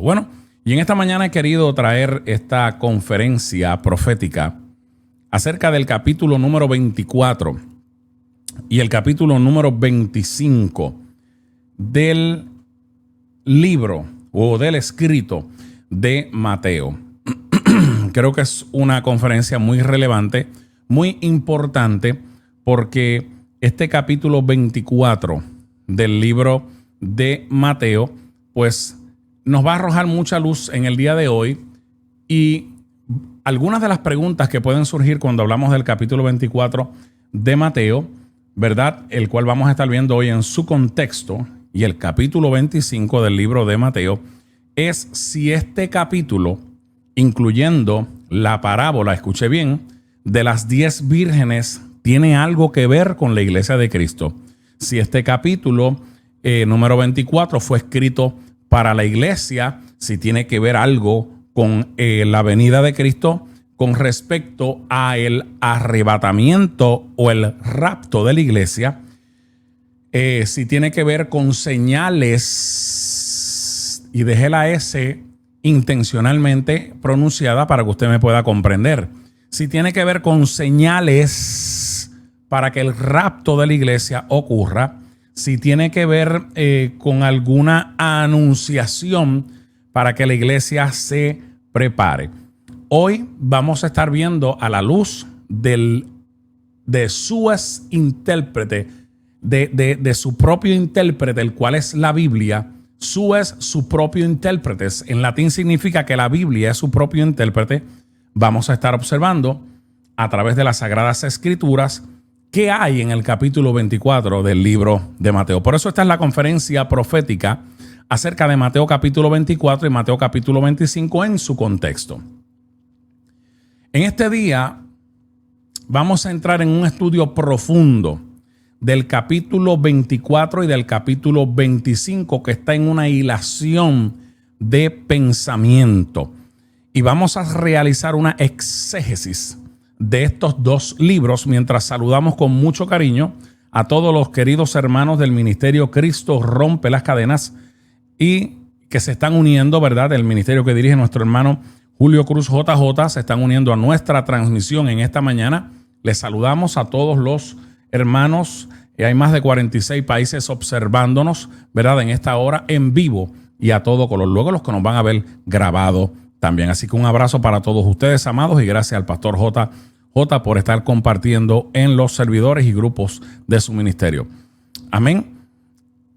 Cristo. Bueno, y en esta mañana he querido traer esta conferencia profética acerca del capítulo número 24 y el capítulo número 25 del libro o del escrito de Mateo. Creo que es una conferencia muy relevante, muy importante, porque este capítulo 24 del libro de Mateo, pues nos va a arrojar mucha luz en el día de hoy, y algunas de las preguntas que pueden surgir cuando hablamos del capítulo 24 de Mateo, ¿verdad? El cual vamos a estar viendo hoy en su contexto, y el capítulo 25 del libro de Mateo, es si este capítulo, incluyendo la parábola, escuche bien, de las 10 vírgenes, tiene algo que ver con la iglesia de Cristo. Si este capítulo número 24 fue escrito para la iglesia, si tiene que ver algo con la venida de Cristo con respecto a el arrebatamiento o el rapto de la iglesia, si tiene que ver con señales, y dejé la S intencionalmente pronunciada para que usted me pueda comprender. Si tiene que ver con señales para que el rapto de la iglesia ocurra, si tiene que ver con alguna anunciación para que la iglesia se prepare. Hoy vamos a estar viendo a la luz de su intérprete, de su propio intérprete, el cual es la Biblia. Su propio intérprete. En latín significa que la Biblia es su propio intérprete. Vamos a estar observando a través de las Sagradas Escrituras qué hay en el capítulo 24 del libro de Mateo. Por eso esta es la conferencia profética acerca de Mateo capítulo 24 y Mateo capítulo 25 en su contexto. En este día vamos a entrar en un estudio profundo del capítulo 24 y del capítulo 25, que está en una hilación de pensamiento. Y vamos a realizar una exégesis de estos dos libros mientras saludamos con mucho cariño a todos los queridos hermanos del ministerio Cristo Rompe las Cadenas y que se están uniendo, ¿verdad? El ministerio que dirige nuestro hermano Julio Cruz JJ, se están uniendo a nuestra transmisión en esta mañana. Les saludamos a todos los hermanos. Hay más de 46 países observándonos, ¿verdad? En esta hora en vivo y a todo color. Luego los que nos van a ver grabado también. Así que un abrazo para todos ustedes, amados, y gracias al pastor JJ por estar compartiendo en los servidores y grupos de su ministerio. Amén.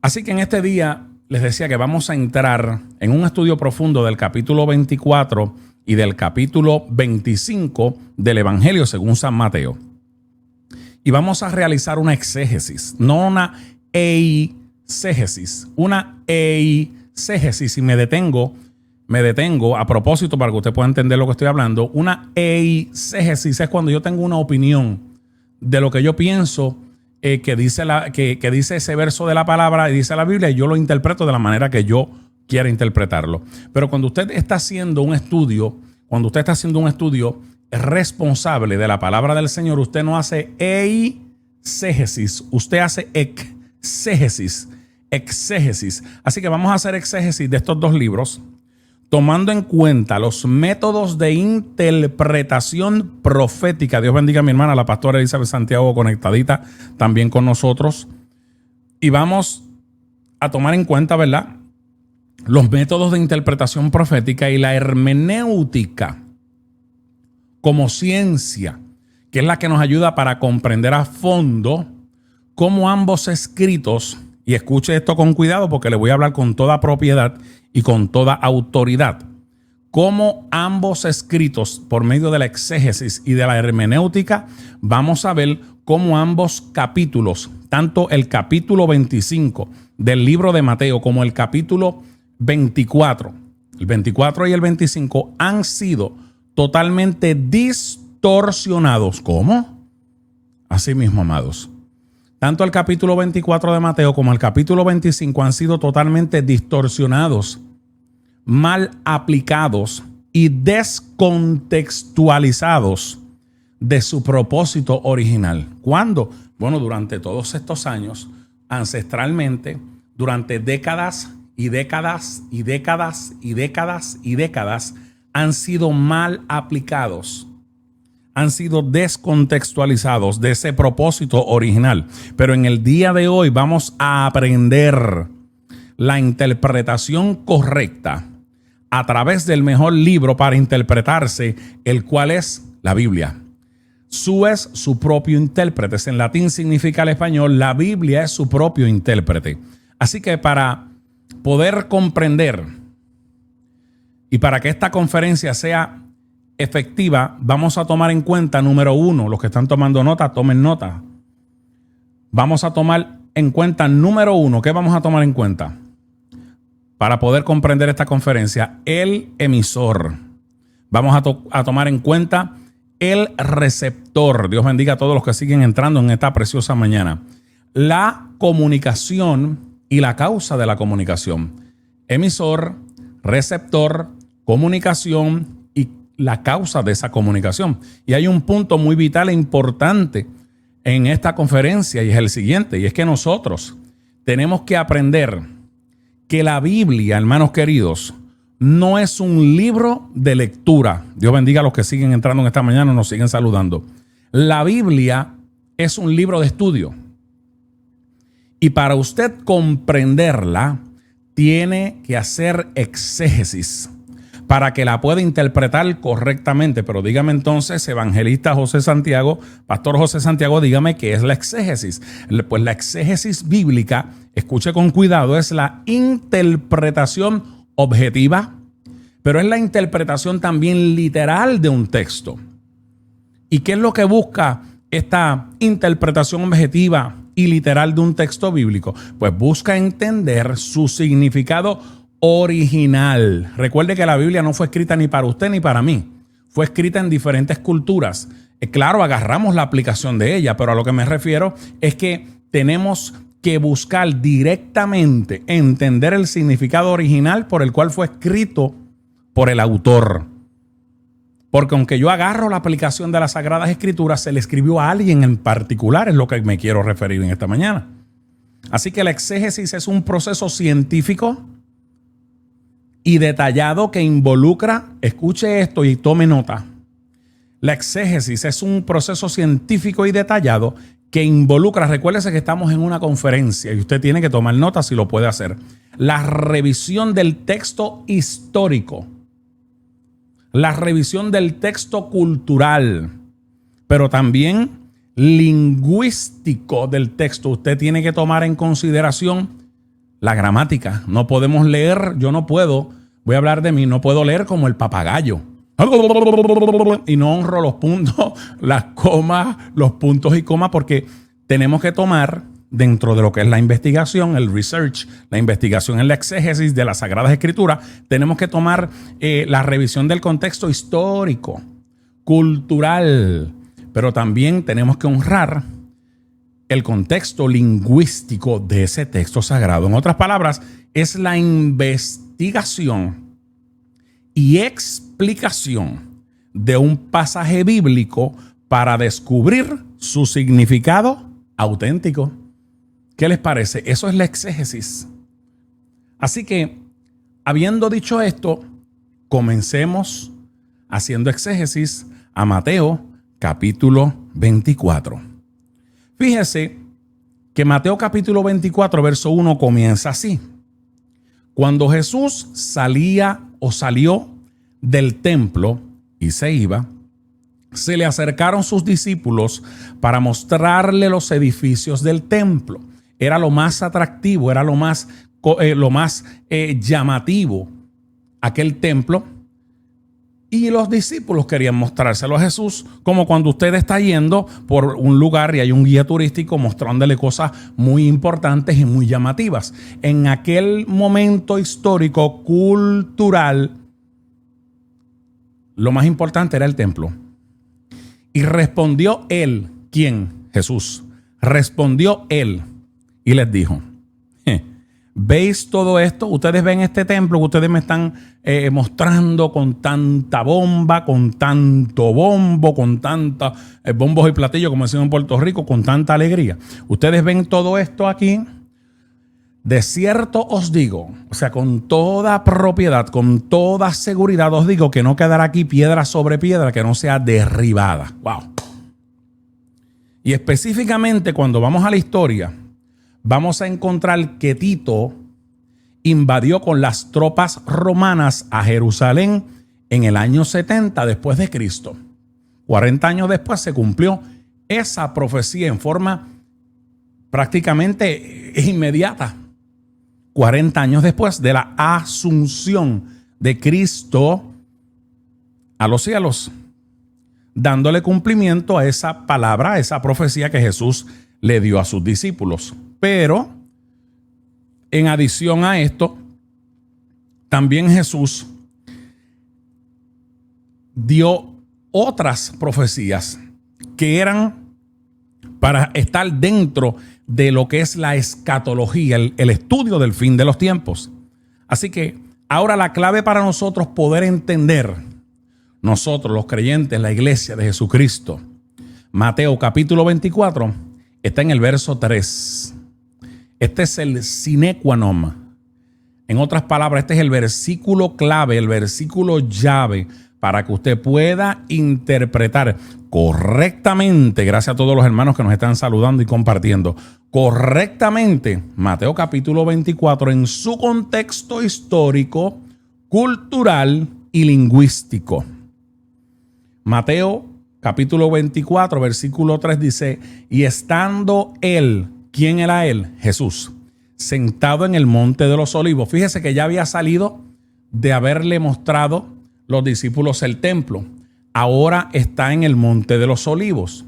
Así que en este día les decía que vamos a entrar en un estudio profundo del capítulo 24 y del capítulo 25 del Evangelio según San Mateo. Y vamos a realizar una exégesis, no una eisegesis, una eisegesis. Y me detengo a propósito para que usted pueda entender lo que estoy hablando. Una eisegesis es cuando yo tengo una opinión de lo que yo pienso que dice ese verso de la palabra y dice la Biblia, y yo lo interpreto de la manera que yo quiera interpretarlo. Pero cuando usted está haciendo un estudio, responsable de la palabra del Señor, usted no hace eisegesis, usted hace exégesis. Así que vamos a hacer exégesis de estos dos libros, tomando en cuenta los métodos de interpretación profética. Dios bendiga a mi hermana, la pastora Elizabeth Santiago, conectadita también con nosotros. Y vamos a tomar en cuenta, ¿verdad?, los métodos de interpretación profética y la hermenéutica como ciencia, que es la que nos ayuda para comprender a fondo cómo ambos escritos, y escuche esto con cuidado porque le voy a hablar con toda propiedad y con toda autoridad, cómo ambos escritos, por medio de la exégesis y de la hermenéutica, vamos a ver cómo ambos capítulos, tanto el capítulo 25 del libro de Mateo como el capítulo 24, el 24 y el 25, han sido totalmente distorsionados. ¿Cómo? Así mismo, amados. Tanto el capítulo 24 de Mateo como el capítulo 25 han sido totalmente distorsionados, mal aplicados y descontextualizados de su propósito original. ¿Cuándo? Bueno, durante todos estos años, ancestralmente, durante décadas y décadas y décadas y décadas y décadas han sido mal aplicados, han sido descontextualizados de ese propósito original. Pero en el día de hoy vamos a aprender la interpretación correcta a través del mejor libro para interpretarse, el cual es la Biblia. Su es su propio intérprete. En latín significa al español, la Biblia es su propio intérprete. Así que para poder comprender y para que esta conferencia sea efectiva, vamos a tomar en cuenta, número uno, los que están tomando nota, tomen nota. Vamos a tomar en cuenta, número uno, ¿qué vamos a tomar en cuenta? Para poder comprender esta conferencia, el emisor. Vamos a tomar en cuenta el receptor. Dios bendiga a todos los que siguen entrando en esta preciosa mañana. La comunicación y la causa de la comunicación. Emisor, receptor, comunicación y la causa de esa comunicación. Y hay un punto muy vital e importante en esta conferencia y es el siguiente, y es que nosotros tenemos que aprender que la Biblia, hermanos queridos, no es un libro de lectura. Dios bendiga a los que siguen entrando en esta mañana y nos siguen saludando. La Biblia es un libro de estudio. Y para usted comprenderla, tiene que hacer exégesis para que la pueda interpretar correctamente. Pero dígame entonces, evangelista José Santiago, pastor José Santiago, dígame qué es la exégesis. Pues la exégesis bíblica, escuche con cuidado, es la interpretación objetiva, pero es la interpretación también literal de un texto. ¿Y qué es lo que busca esta interpretación objetiva y literal de un texto bíblico? Pues busca entender su significado original. Recuerde que la Biblia no fue escrita ni para usted ni para mí. Fue escrita en diferentes culturas. Claro, agarramos la aplicación de ella, pero a lo que me refiero es que tenemos que buscar directamente entender el significado original por el cual fue escrito por el autor. Porque aunque yo agarro la aplicación de las Sagradas Escrituras, se le escribió a alguien en particular, es lo que me quiero referir en esta mañana. Así que la exégesis es un proceso científico y detallado que involucra, escuche esto y tome nota. La exégesis es un proceso científico y detallado que involucra, recuérdese que estamos en una conferencia y usted tiene que tomar nota si lo puede hacer, la revisión del texto histórico, la revisión del texto cultural, pero también lingüístico del texto. Usted tiene que tomar en consideración la gramática. No podemos leer, yo no puedo, voy a hablar de mí, no puedo leer como el papagayo. Y no honro los puntos, las comas, los puntos y comas, porque tenemos que tomar dentro de lo que es la investigación, el research, la investigación en la exégesis de las Sagradas Escrituras, tenemos que tomar la revisión del contexto histórico, cultural, pero también tenemos que honrar el contexto lingüístico de ese texto sagrado. En otras palabras, es la investigación y explicación de un pasaje bíblico para descubrir su significado auténtico. ¿Qué les parece? Eso es la exégesis. Así que, habiendo dicho esto, comencemos haciendo exégesis a Mateo capítulo 24. Fíjese que Mateo capítulo 24, verso 1 comienza así. Cuando Jesús salió del templo y se iba, se le acercaron sus discípulos para mostrarle los edificios del templo. Era lo más atractivo, era lo más llamativo, aquel templo. Y los discípulos querían mostrárselo a Jesús, como cuando usted está yendo por un lugar y hay un guía turístico mostrándole cosas muy importantes y muy llamativas. En aquel momento histórico, cultural, lo más importante era el templo. Y respondió él, ¿quién? Jesús. Respondió él y les dijo: ¿veis todo esto? Ustedes ven este templo que ustedes me están mostrando con tanta bomba, con tanto bombo, con tanta bombos y platillos, como decimos en Puerto Rico, con tanta alegría. Ustedes ven todo esto aquí. De cierto os digo, o sea, con toda propiedad, con toda seguridad os digo que no quedará aquí piedra sobre piedra que no sea derribada. Wow. Y específicamente cuando vamos a la historia, vamos a encontrar que Tito invadió con las tropas romanas a Jerusalén en el año 70 después de Cristo. 40 años después se cumplió esa profecía en forma prácticamente inmediata. 40 años después de la asunción de Cristo a los cielos, dándole cumplimiento a esa palabra, a esa profecía que Jesús le dio a sus discípulos. Pero, en adición a esto, también Jesús dio otras profecías que eran para estar dentro de lo que es la escatología, el estudio del fin de los tiempos. Así que ahora la clave para nosotros poder entender, nosotros los creyentes, la iglesia de Jesucristo, Mateo capítulo 24, está en el verso 3. Este es el sine qua non. En otras palabras, este es el versículo clave, el versículo llave para que usted pueda interpretar correctamente, gracias a todos los hermanos que nos están saludando y compartiendo, correctamente Mateo capítulo 24 en su contexto histórico, cultural y lingüístico. Mateo capítulo 24, versículo 3 dice, y estando él, ¿quién era él? Jesús, sentado en el monte de los olivos. Fíjese que ya había salido de haberle mostrado los discípulos el templo. Ahora está en el monte de los olivos.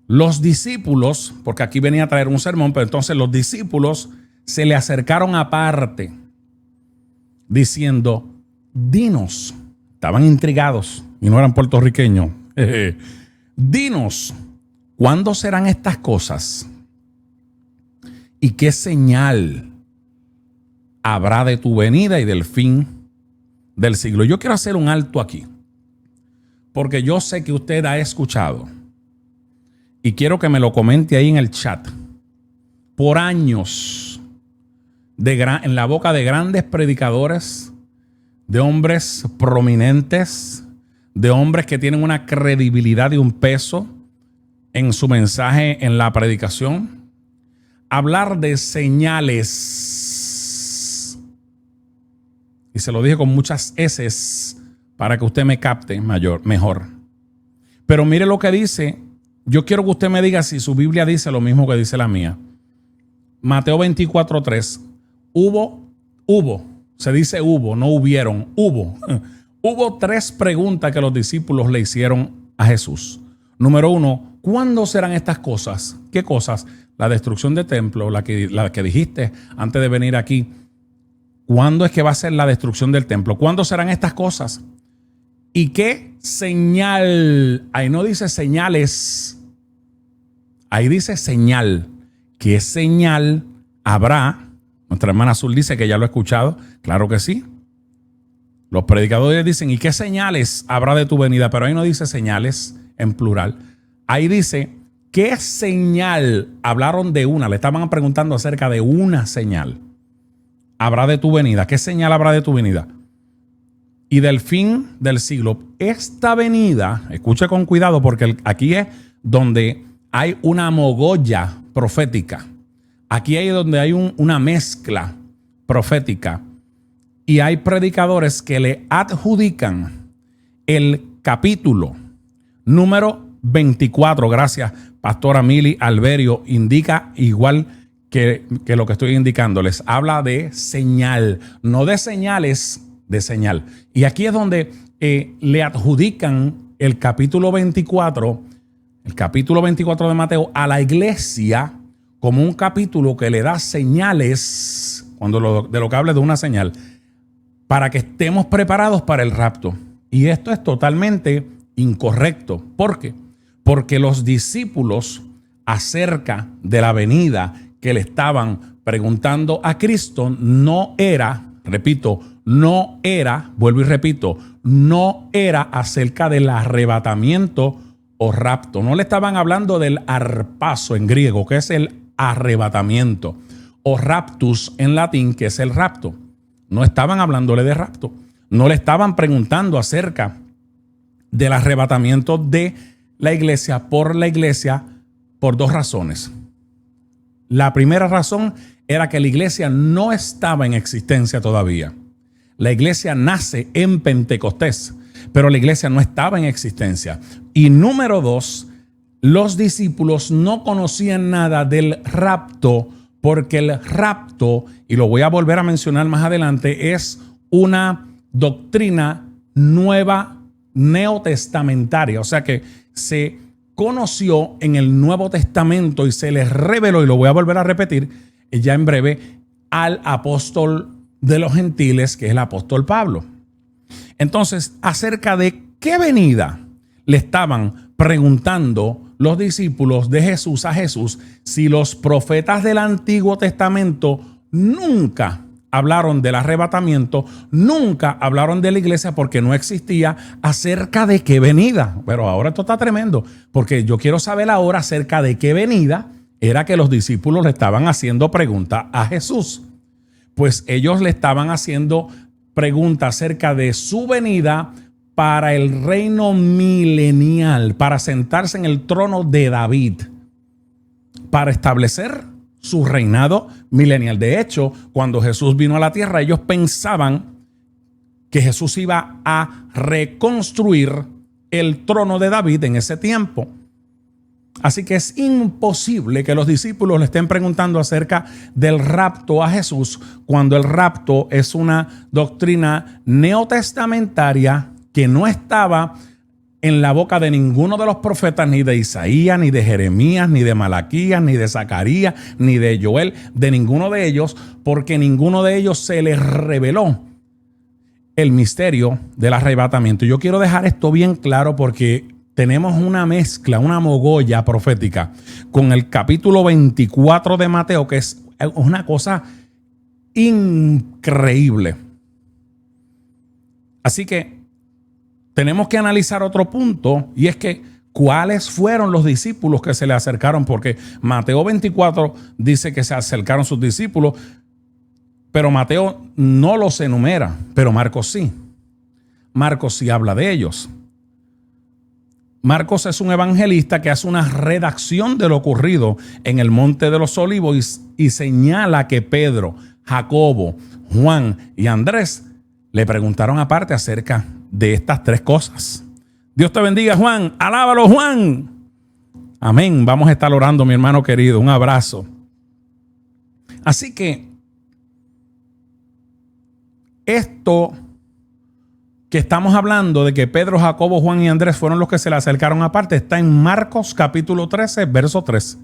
Los discípulos, porque aquí venía a traer un sermón, pero entonces los discípulos se le acercaron aparte, diciendo, dinos, estaban intrigados y no eran puertorriqueños, dinos, ¿cuándo serán estas cosas? ¿Y qué señal habrá de tu venida y del fin del siglo? Yo quiero hacer un alto aquí, porque yo sé que usted ha escuchado y quiero que me lo comente ahí en el chat. Por años, en la boca de grandes predicadores, de hombres prominentes, de hombres que tienen una credibilidad y un peso en su mensaje, en la predicación, hablar de señales. Y se lo dije con muchas eses para que usted me capte mejor. Pero mire lo que dice. Yo quiero que usted me diga si su Biblia dice lo mismo que dice la mía. Mateo 24:3. Hubo. Se dice hubo, no hubieron. Hubo 3 preguntas que los discípulos le hicieron a Jesús. Número 1, ¿cuándo serán estas cosas? ¿Qué cosas? La destrucción del templo, la que dijiste antes de venir aquí. ¿Cuándo es que va a ser la destrucción del templo? ¿Cuándo serán estas cosas? ¿Y qué señal? Ahí no dice señales. Ahí dice señal. ¿Qué señal habrá? Nuestra hermana Azul dice que ya lo ha escuchado. Claro que sí. Los predicadores dicen, ¿y qué señales habrá de tu venida? Pero ahí no dice señales en plural. Ahí dice, ¿qué señal? Hablaron de una. Le estaban preguntando acerca de una señal. ¿Habrá de tu venida? ¿Qué señal habrá de tu venida? Y del fin del siglo. Esta venida, escuche con cuidado porque aquí es donde hay una mogolla profética. Aquí es donde hay una mezcla profética. Y hay predicadores que le adjudican el capítulo número 24. Gracias, pastora Mili Alberio. Indica igual que lo que estoy indicándoles. Habla de señal, no de señales, de señal. Y aquí es donde le adjudican el capítulo 24 de Mateo a la iglesia como un capítulo que le da señales, de lo que hable de una señal, para que estemos preparados para el rapto. Y esto es totalmente incorrecto. ¿Por qué? Porque los discípulos acerca de la venida que le estaban preguntando a Cristo no era acerca del arrebatamiento o rapto. No le estaban hablando del harpazo en griego, que es el arrebatamiento. o raptus en latín, que es el rapto. No estaban hablándole de rapto. No le estaban preguntando acerca del arrebatamiento de la iglesia por dos razones. La primera razón era que la iglesia no estaba en existencia todavía. La iglesia nace en Pentecostés, pero la iglesia no estaba en existencia. Y número dos, los discípulos no conocían nada del rapto, porque el rapto, y lo voy a volver a mencionar más adelante, es una doctrina nueva neotestamentaria. O sea que se conoció en el Nuevo Testamento y se les reveló, y lo voy a volver a repetir ya en breve, al apóstol de los gentiles, que es el apóstol Pablo. Entonces, acerca de qué venida le estaban preguntando los discípulos de Jesús a Jesús, si los profetas del Antiguo Testamento nunca hablaron del arrebatamiento, nunca hablaron de la iglesia, porque no existía acerca de qué venida. Pero ahora esto está tremendo, porque yo quiero saber ahora acerca de qué venida era que los discípulos le estaban haciendo preguntas a Jesús. Pues ellos le estaban haciendo preguntas acerca de su venida para el reino milenial, para sentarse en el trono de David, para establecer su reinado milenial. De hecho, cuando Jesús vino a la tierra, ellos pensaban que Jesús iba a reconstruir el trono de David en ese tiempo. Así que es imposible que los discípulos le estén preguntando acerca del rapto a Jesús, cuando el rapto es una doctrina neotestamentaria que no estaba en la boca de ninguno de los profetas, ni de Isaías, ni de Jeremías, ni de Malaquías, ni de Zacarías, ni de Joel, de ninguno de ellos, porque ninguno de ellos se les reveló el misterio del arrebatamiento. Yo quiero dejar esto bien claro, porque tenemos una mezcla, una mogolla profética con el capítulo 24 de Mateo, que es una cosa increíble. Así que tenemos que analizar otro punto, y es que ¿cuáles fueron los discípulos que se le acercaron? Porque Mateo 24 dice que se acercaron sus discípulos, pero Mateo no los enumera, pero Marcos sí. Marcos sí habla de ellos. Marcos es un evangelista que hace una redacción de lo ocurrido en el Monte de los Olivos y señala que Pedro, Jacobo, Juan y Andrés le preguntaron aparte acerca de estas tres cosas. Dios te bendiga, Juan. Alábalo, Juan. Amén. Vamos a estar orando, mi hermano querido. Un abrazo. Así que esto que estamos hablando de que Pedro, Jacobo, Juan y Andrés fueron los que se le acercaron aparte, está en Marcos capítulo 13, verso 3.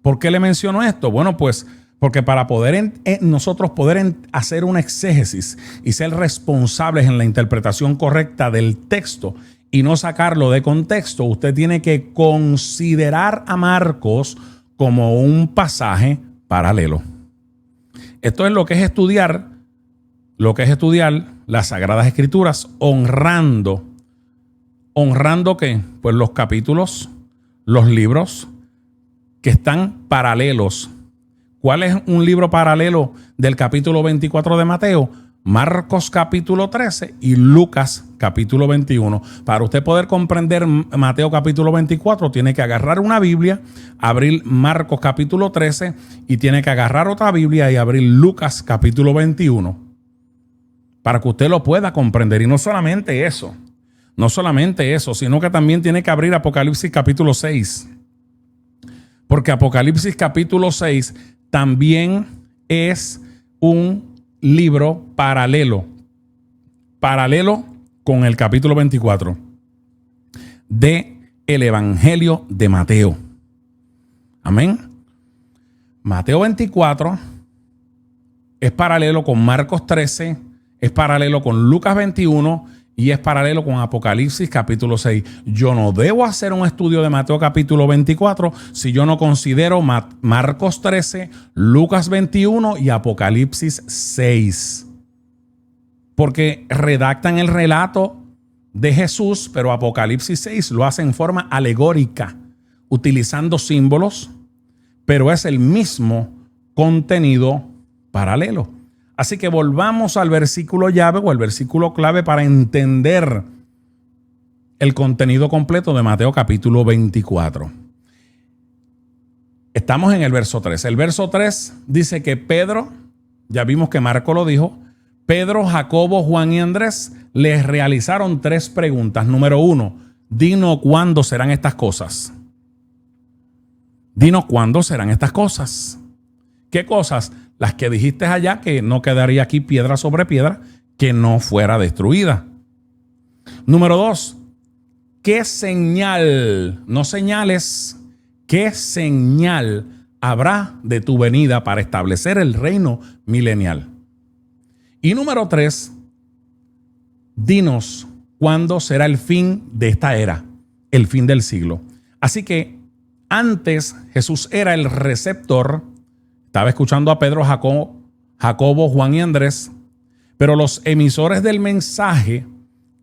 ¿Por qué le menciono esto? Bueno, pues porque para poder nosotros poder hacer una exégesis y ser responsables en la interpretación correcta del texto y no sacarlo de contexto, usted tiene que considerar a Marcos como un pasaje paralelo. Esto es lo que es estudiar las Sagradas Escrituras, honrando ¿qué? Pues los capítulos, los libros que están paralelos. ¿Cuál es un libro paralelo del capítulo 24 de Mateo? Marcos capítulo 13 y Lucas capítulo 21. Para usted poder comprender Mateo capítulo 24, tiene que agarrar una Biblia, abrir Marcos capítulo 13 y tiene que agarrar otra Biblia y abrir Lucas capítulo 21. Para que usted lo pueda comprender. Y no solamente eso, sino que también tiene que abrir Apocalipsis capítulo 6. Porque Apocalipsis capítulo 6 también es un libro paralelo con el capítulo 24 de el Evangelio de Mateo. Amén. Mateo 24 es paralelo con Marcos 13, es paralelo con Lucas 21 y es paralelo con Apocalipsis capítulo 6. Yo no debo hacer un estudio de Mateo capítulo 24 si yo no considero Marcos 13, Lucas 21 y Apocalipsis 6. Porque redactan el relato de Jesús, pero Apocalipsis 6 lo hace en forma alegórica, utilizando símbolos, pero es el mismo contenido paralelo. Así que volvamos al versículo llave o el versículo clave para entender el contenido completo de Mateo capítulo 24. Estamos en el verso 3. El verso 3 dice que Pedro, ya vimos que Marco lo dijo, Pedro, Jacobo, Juan y Andrés les realizaron 3 preguntas. Número 1, dinos cuándo serán estas cosas. Dinos cuándo serán estas cosas. ¿Qué cosas? Las que dijiste allá, que no quedaría aquí piedra sobre piedra, que no fuera destruida. Número 2, ¿qué señal, no señales, qué señal habrá de tu venida para establecer el reino milenial? Y número 3, dinos cuándo será el fin de esta era, el fin del siglo. Así que antes Jesús era el receptor, estaba escuchando a Pedro, Jacobo, Juan y Andrés, pero los emisores del mensaje,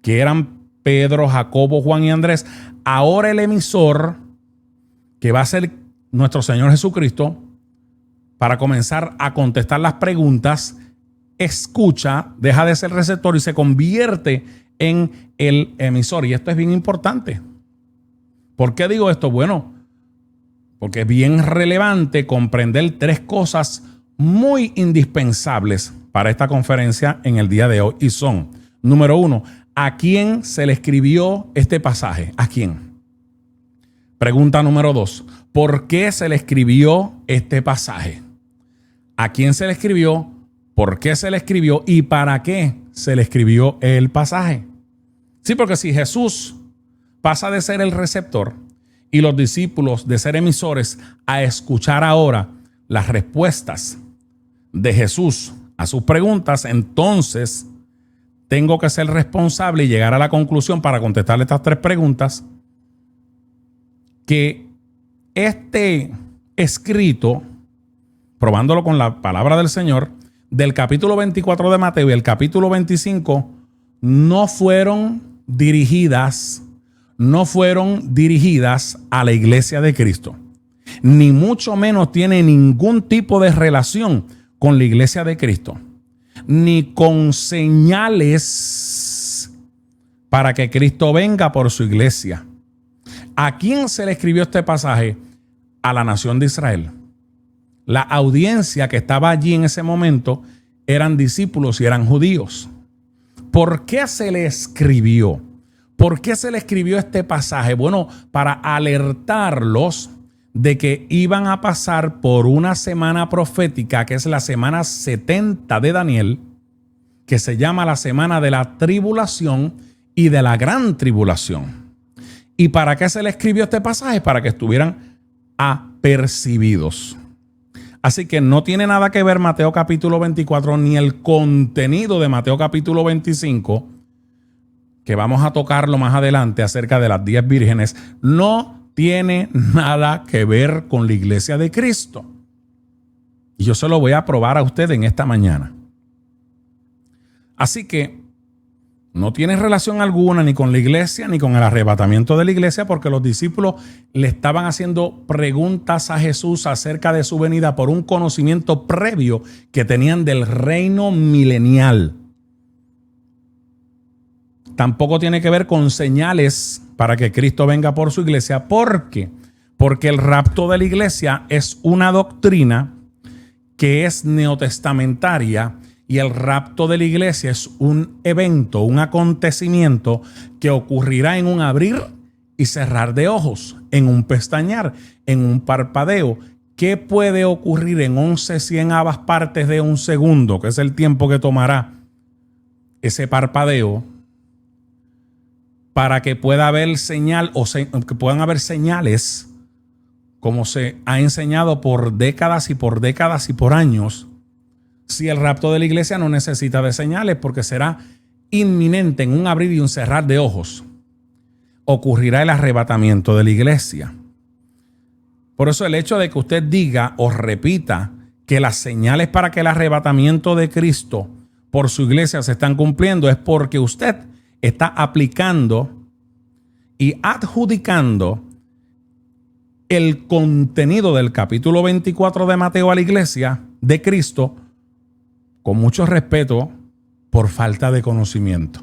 que eran Pedro, Jacobo, Juan y Andrés, ahora el emisor, que va a ser nuestro Señor Jesucristo, para comenzar a contestar las preguntas, escucha, deja de ser receptor y se convierte en el emisor. Y esto es bien importante. ¿Por qué digo esto? Bueno, porque es bien relevante comprender 3 cosas muy indispensables para esta conferencia en el día de hoy. Y son, número 1, ¿a quién se le escribió este pasaje? ¿A quién? Pregunta número 2, ¿por qué se le escribió este pasaje? ¿A quién se le escribió? ¿Por qué se le escribió? ¿Y para qué se le escribió el pasaje? Sí, porque si Jesús pasa de ser el receptor y los discípulos de ser emisores a escuchar ahora las respuestas de Jesús a sus preguntas, entonces tengo que ser responsable y llegar a la conclusión para contestarle estas 3 preguntas, que este escrito, probándolo con la palabra del Señor, del capítulo 24 de Mateo y el capítulo 25, no fueron dirigidas a la iglesia de Cristo, ni mucho menos tiene ningún tipo de relación con la iglesia de Cristo, ni con señales para que Cristo venga por su iglesia. ¿A quién se le escribió este pasaje? A la nación de Israel. La audiencia que estaba allí en ese momento eran discípulos y eran judíos. ¿Por qué se le escribió? ¿Por qué se le escribió este pasaje? Bueno, para alertarlos de que iban a pasar por una semana profética, que es la semana 70 de Daniel, que se llama la semana de la tribulación y de la gran tribulación. ¿Y para qué se le escribió este pasaje? Para que estuvieran apercibidos. Así que no tiene nada que ver Mateo capítulo 24 ni el contenido de Mateo capítulo 25, que vamos a tocarlo más adelante acerca de las 10 vírgenes. No tiene nada que ver con la iglesia de Cristo. Y yo se lo voy a probar a usted en esta mañana. Así que no tiene relación alguna ni con la iglesia ni con el arrebatamiento de la iglesia, porque los discípulos le estaban haciendo preguntas a Jesús acerca de su venida por un conocimiento previo que tenían del reino milenial. Tampoco tiene que ver con señales para que Cristo venga por su iglesia. ¿Por qué? Porque el rapto de la iglesia es una doctrina que es neotestamentaria, y el rapto de la iglesia es un evento, un acontecimiento que ocurrirá en un abrir y cerrar de ojos, en un pestañear, en un parpadeo. ¿Qué puede ocurrir en 11/100 partes de un segundo, que es el tiempo que tomará ese parpadeo, para que pueda haber señal que puedan haber señales, como se ha enseñado por décadas y por décadas y por años? Si el rapto de la iglesia no necesita de señales, porque será inminente en un abrir y un cerrar de ojos, ocurrirá el arrebatamiento de la iglesia. Por eso el hecho de que usted diga o repita que las señales para que el arrebatamiento de Cristo por su iglesia se están cumpliendo es porque usted está aplicando y adjudicando el contenido del capítulo 24 de Mateo a la iglesia de Cristo, con mucho respeto, por falta de conocimiento.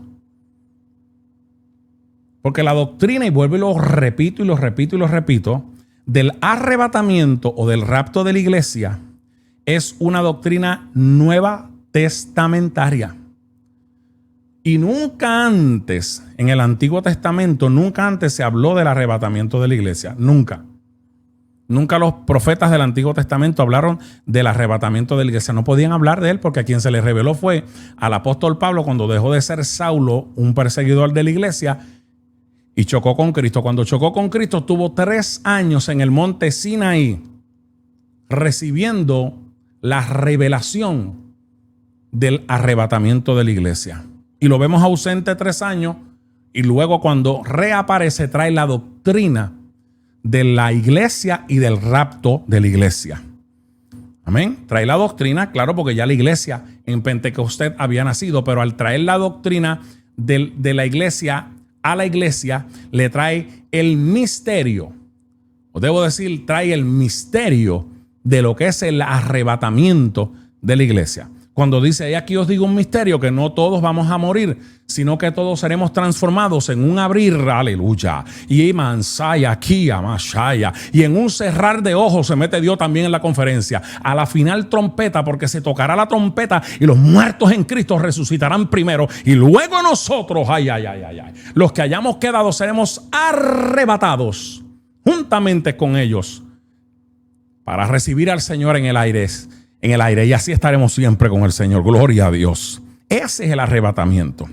Porque la doctrina, y vuelvo y lo repito y lo repito y lo repito, del arrebatamiento o del rapto de la iglesia es una doctrina nueva testamentaria. Y nunca antes, en el Antiguo Testamento, nunca antes se habló del arrebatamiento de la iglesia. Nunca. Nunca los profetas del Antiguo Testamento hablaron del arrebatamiento de la iglesia. No podían hablar de él porque a quien se le reveló fue al apóstol Pablo cuando dejó de ser Saulo, un perseguidor de la iglesia, y chocó con Cristo. Cuando chocó con Cristo, estuvo 3 años en el monte Sinaí recibiendo la revelación del arrebatamiento de la iglesia. Y lo vemos ausente 3 años y luego cuando reaparece trae la doctrina de la iglesia y del rapto de la iglesia. Amén. Trae la doctrina, claro, porque ya la iglesia en Pentecostés había nacido, pero al traer la doctrina de la iglesia a la iglesia, le trae el misterio, o debo decir, trae el misterio de lo que es el arrebatamiento de la iglesia. Cuando dice, y aquí os digo un misterio, que no todos vamos a morir, sino que todos seremos transformados en un abrir, aleluya, y mansaya, aquí, amashaya, y en un cerrar de ojos se mete Dios también en la conferencia. A la final trompeta, porque se tocará la trompeta y los muertos en Cristo resucitarán primero, y luego nosotros, los que hayamos quedado seremos arrebatados juntamente con ellos para recibir al Señor en el aire, y así estaremos siempre con el Señor. Gloria a Dios. Ese es el arrebatamiento.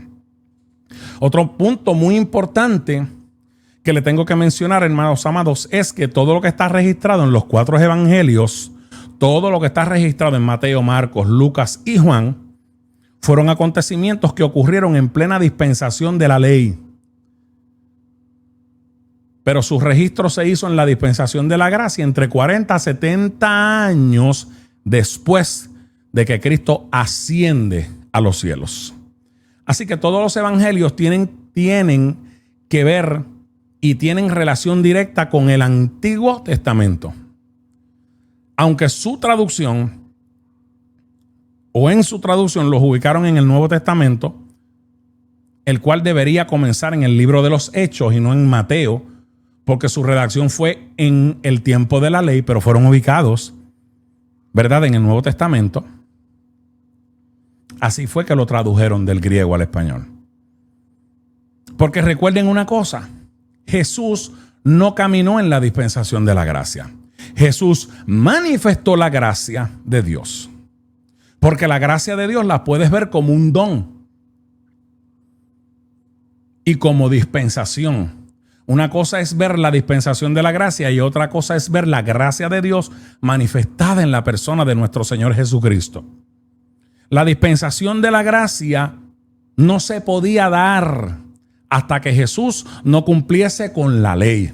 Otro punto muy importante que le tengo que mencionar, hermanos amados, es que todo lo que está registrado en los 4 evangelios, todo lo que está registrado en Mateo, Marcos, Lucas y Juan, fueron acontecimientos que ocurrieron en plena dispensación de la ley. Pero su registro se hizo en la dispensación de la gracia entre 40 a 70 años después de que Cristo asciende a los cielos. Así que todos los evangelios tienen que ver y tienen relación directa con el Antiguo Testamento. Aunque su traducción los ubicaron en el Nuevo Testamento, el cual debería comenzar en el libro de los Hechos y no en Mateo, porque su redacción fue en el tiempo de la ley, pero fueron ubicados, ¿verdad?, en el Nuevo Testamento. Así fue que lo tradujeron del griego al español. Porque recuerden una cosa, Jesús no caminó en la dispensación de la gracia. Jesús manifestó la gracia de Dios. Porque la gracia de Dios la puedes ver como un don y como dispensación. Una cosa es ver la dispensación de la gracia y otra cosa es ver la gracia de Dios manifestada en la persona de nuestro Señor Jesucristo. La dispensación de la gracia no se podía dar hasta que Jesús no cumpliese con la ley.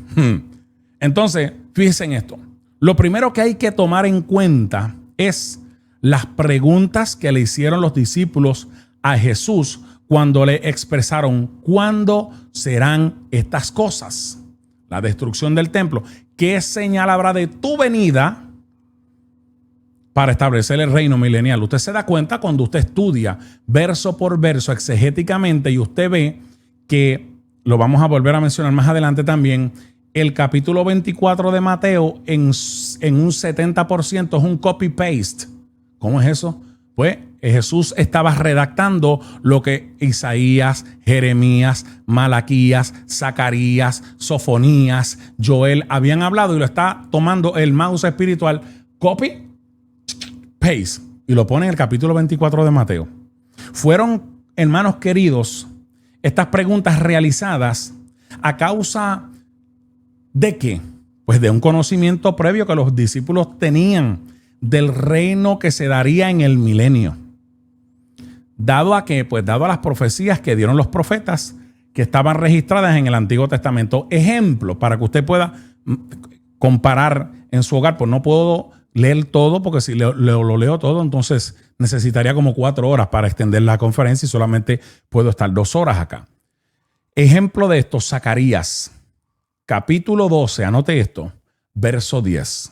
Entonces, fíjense en esto. Lo primero que hay que tomar en cuenta es las preguntas que le hicieron los discípulos a Jesús cuando le expresaron ¿cuándo serán estas cosas? La destrucción del templo. ¿Qué señal habrá de tu venida para establecer el reino milenial? Usted se da cuenta cuando usted estudia verso por verso exegéticamente y usted ve que, lo vamos a volver a mencionar más adelante también, el capítulo 24 de Mateo en un 70% es un copy-paste. ¿Cómo es eso? Pues Jesús estaba redactando lo que Isaías, Jeremías, Malaquías, Zacarías, Sofonías, Joel habían hablado y lo está tomando el mouse espiritual, copy, paste, y lo pone en el capítulo 24 de Mateo. Fueron, hermanos queridos, estas preguntas realizadas a causa ¿de qué? Pues de un conocimiento previo que los discípulos tenían del reino que se daría en el milenio. Dado a las profecías que dieron los profetas que estaban registradas en el Antiguo Testamento. Ejemplo, para que usted pueda comparar en su hogar, pues no puedo leer todo, porque si lo leo todo, entonces necesitaría como 4 horas para extender la conferencia y solamente puedo estar 2 horas acá. Ejemplo de esto, Zacarías, capítulo 12, anote esto, verso 10.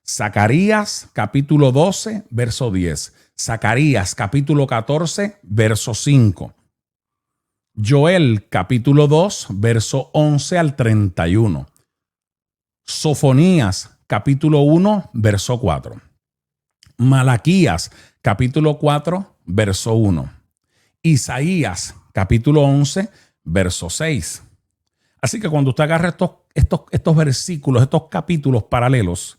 Zacarías capítulo 12, verso 10. Zacarías capítulo 14, verso 5. Joel capítulo 2, verso 11 al 31. Sofonías capítulo 1, verso 4. Malaquías capítulo 4, verso 1. Isaías capítulo 11, verso 6. Así que cuando usted agarra estos versículos, estos capítulos paralelos,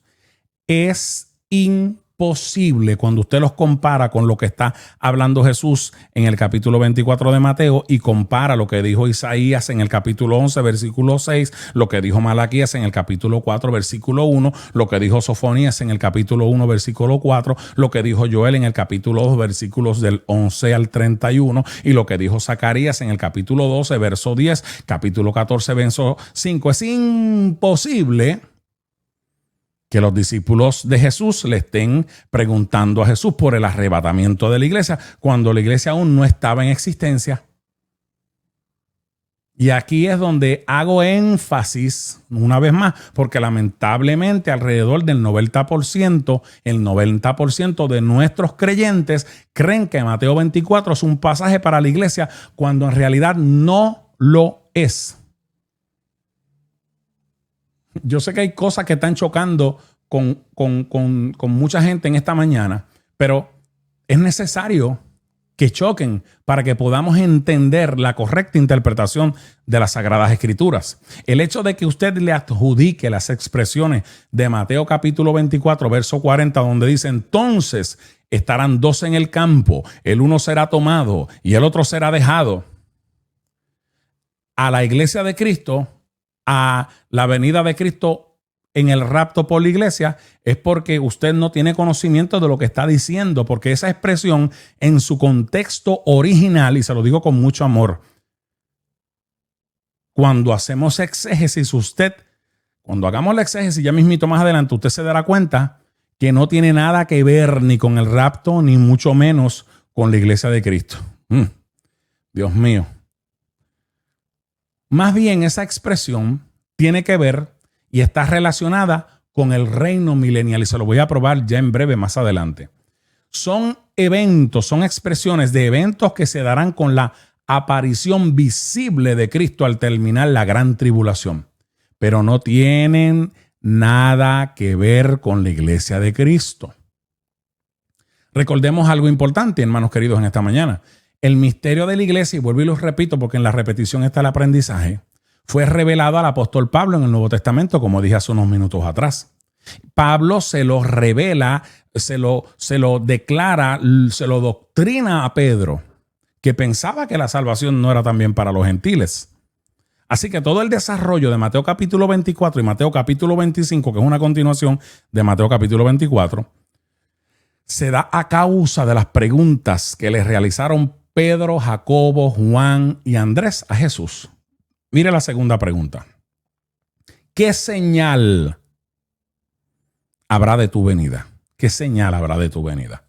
es imposible cuando usted los compara con lo que está hablando Jesús en el capítulo 24 de Mateo y compara lo que dijo Isaías en el capítulo 11, versículo 6, lo que dijo Malaquías en el capítulo 4, versículo 1, lo que dijo Sofonías en el capítulo 1, versículo 4, lo que dijo Joel en el capítulo 2, versículos del 11 al 31 y lo que dijo Zacarías en el capítulo 12, verso 10, capítulo 14, verso 5. Es imposible que los discípulos de Jesús le estén preguntando a Jesús por el arrebatamiento de la iglesia cuando la iglesia aún no estaba en existencia. Y aquí es donde hago énfasis una vez más, porque lamentablemente alrededor del 90%, el 90% de nuestros creyentes creen que Mateo 24 es un pasaje para la iglesia cuando en realidad no lo es. Yo sé que hay cosas que están chocando con mucha gente en esta mañana, pero es necesario que choquen para que podamos entender la correcta interpretación de las Sagradas Escrituras. El hecho de que usted le adjudique las expresiones de Mateo capítulo 24, verso 40, donde dice: entonces estarán dos en el campo, el uno será tomado y el otro será dejado, a la iglesia de Cristo, a la venida de Cristo en el rapto por la iglesia, es porque usted no tiene conocimiento de lo que está diciendo, porque esa expresión en su contexto original, y se lo digo con mucho amor, cuando hacemos exégesis, cuando hagamos la exégesis, ya mismito más adelante, usted se dará cuenta que no tiene nada que ver ni con el rapto, ni mucho menos con la iglesia de Cristo. Dios mío. Más bien esa expresión tiene que ver y está relacionada con el reino milenial y se lo voy a probar ya en breve más adelante. Son eventos, son expresiones de eventos que se darán con la aparición visible de Cristo al terminar la gran tribulación, pero no tienen nada que ver con la iglesia de Cristo. Recordemos algo importante, hermanos queridos, en esta mañana. El misterio de la iglesia, y vuelvo y lo repito porque en la repetición está el aprendizaje, fue revelado al apóstol Pablo en el Nuevo Testamento, como dije hace unos minutos atrás. Pablo se lo revela, se lo declara, se lo doctrina a Pedro, que pensaba que la salvación no era también para los gentiles. Así que todo el desarrollo de Mateo capítulo 24 y Mateo capítulo 25, que es una continuación de Mateo capítulo 24, se da a causa de las preguntas que le realizaron Pedro, Jacobo, Juan y Andrés a Jesús. Mire la segunda pregunta. ¿Qué señal habrá de tu venida? ¿Qué señal habrá de tu venida?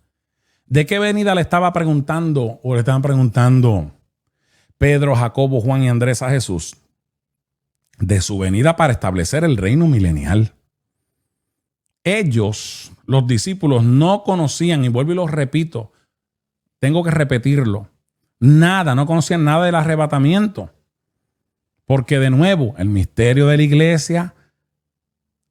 ¿De qué venida le estaba preguntando o le estaban preguntando Pedro, Jacobo, Juan y Andrés a Jesús? De su venida para establecer el reino milenial. Ellos, los discípulos, no conocían, y vuelvo y lo repito, tengo que repetirlo, no conocían nada del arrebatamiento. Porque de nuevo, el misterio de la iglesia,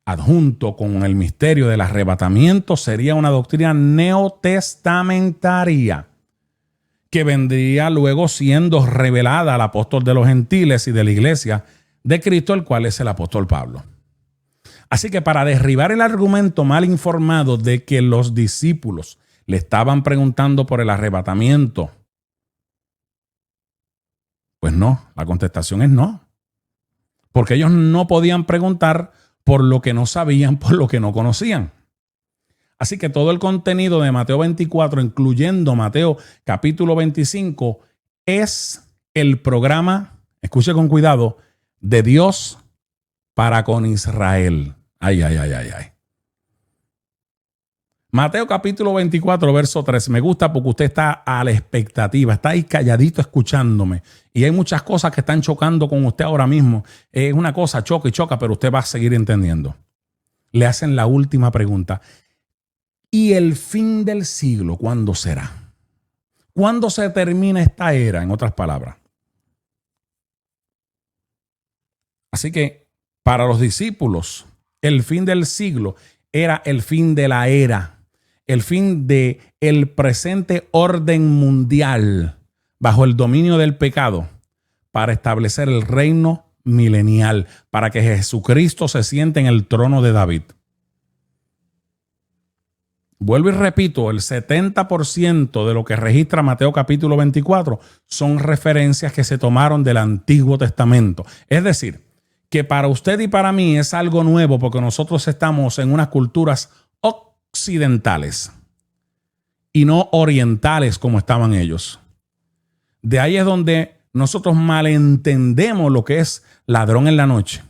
adjunto con el misterio del arrebatamiento, sería una doctrina neotestamentaria que vendría luego siendo revelada al apóstol de los gentiles y de la iglesia de Cristo, el cual es el apóstol Pablo. Así que para derribar el argumento mal informado de que los discípulos le estaban preguntando por el arrebatamiento, pues no, la contestación es no. Porque ellos no podían preguntar por lo que no sabían, por lo que no conocían. Así que todo el contenido de Mateo 24, incluyendo Mateo capítulo 25, es el programa, escuche con cuidado, de Dios para con Israel. Ay. Mateo capítulo 24, verso 3. Me gusta porque usted está a la expectativa, está ahí calladito escuchándome. Y hay muchas cosas que están chocando con usted ahora mismo. Es una cosa, choca y choca, pero usted va a seguir entendiendo. Le hacen la última pregunta. ¿Y el fin del siglo cuándo será? ¿Cuándo se termina esta era, en otras palabras? Así que para los discípulos, el fin del siglo era el fin de la era. El fin de el presente orden mundial bajo el dominio del pecado para establecer el reino milenial, para que Jesucristo se siente en el trono de David. Vuelvo y repito, el 70% de lo que registra Mateo capítulo 24 son referencias que se tomaron del Antiguo Testamento. Es decir, que para usted y para mí es algo nuevo porque nosotros estamos en unas culturas occidentales y no orientales como estaban ellos. De ahí es donde nosotros malentendemos lo que es ladrón en la noche.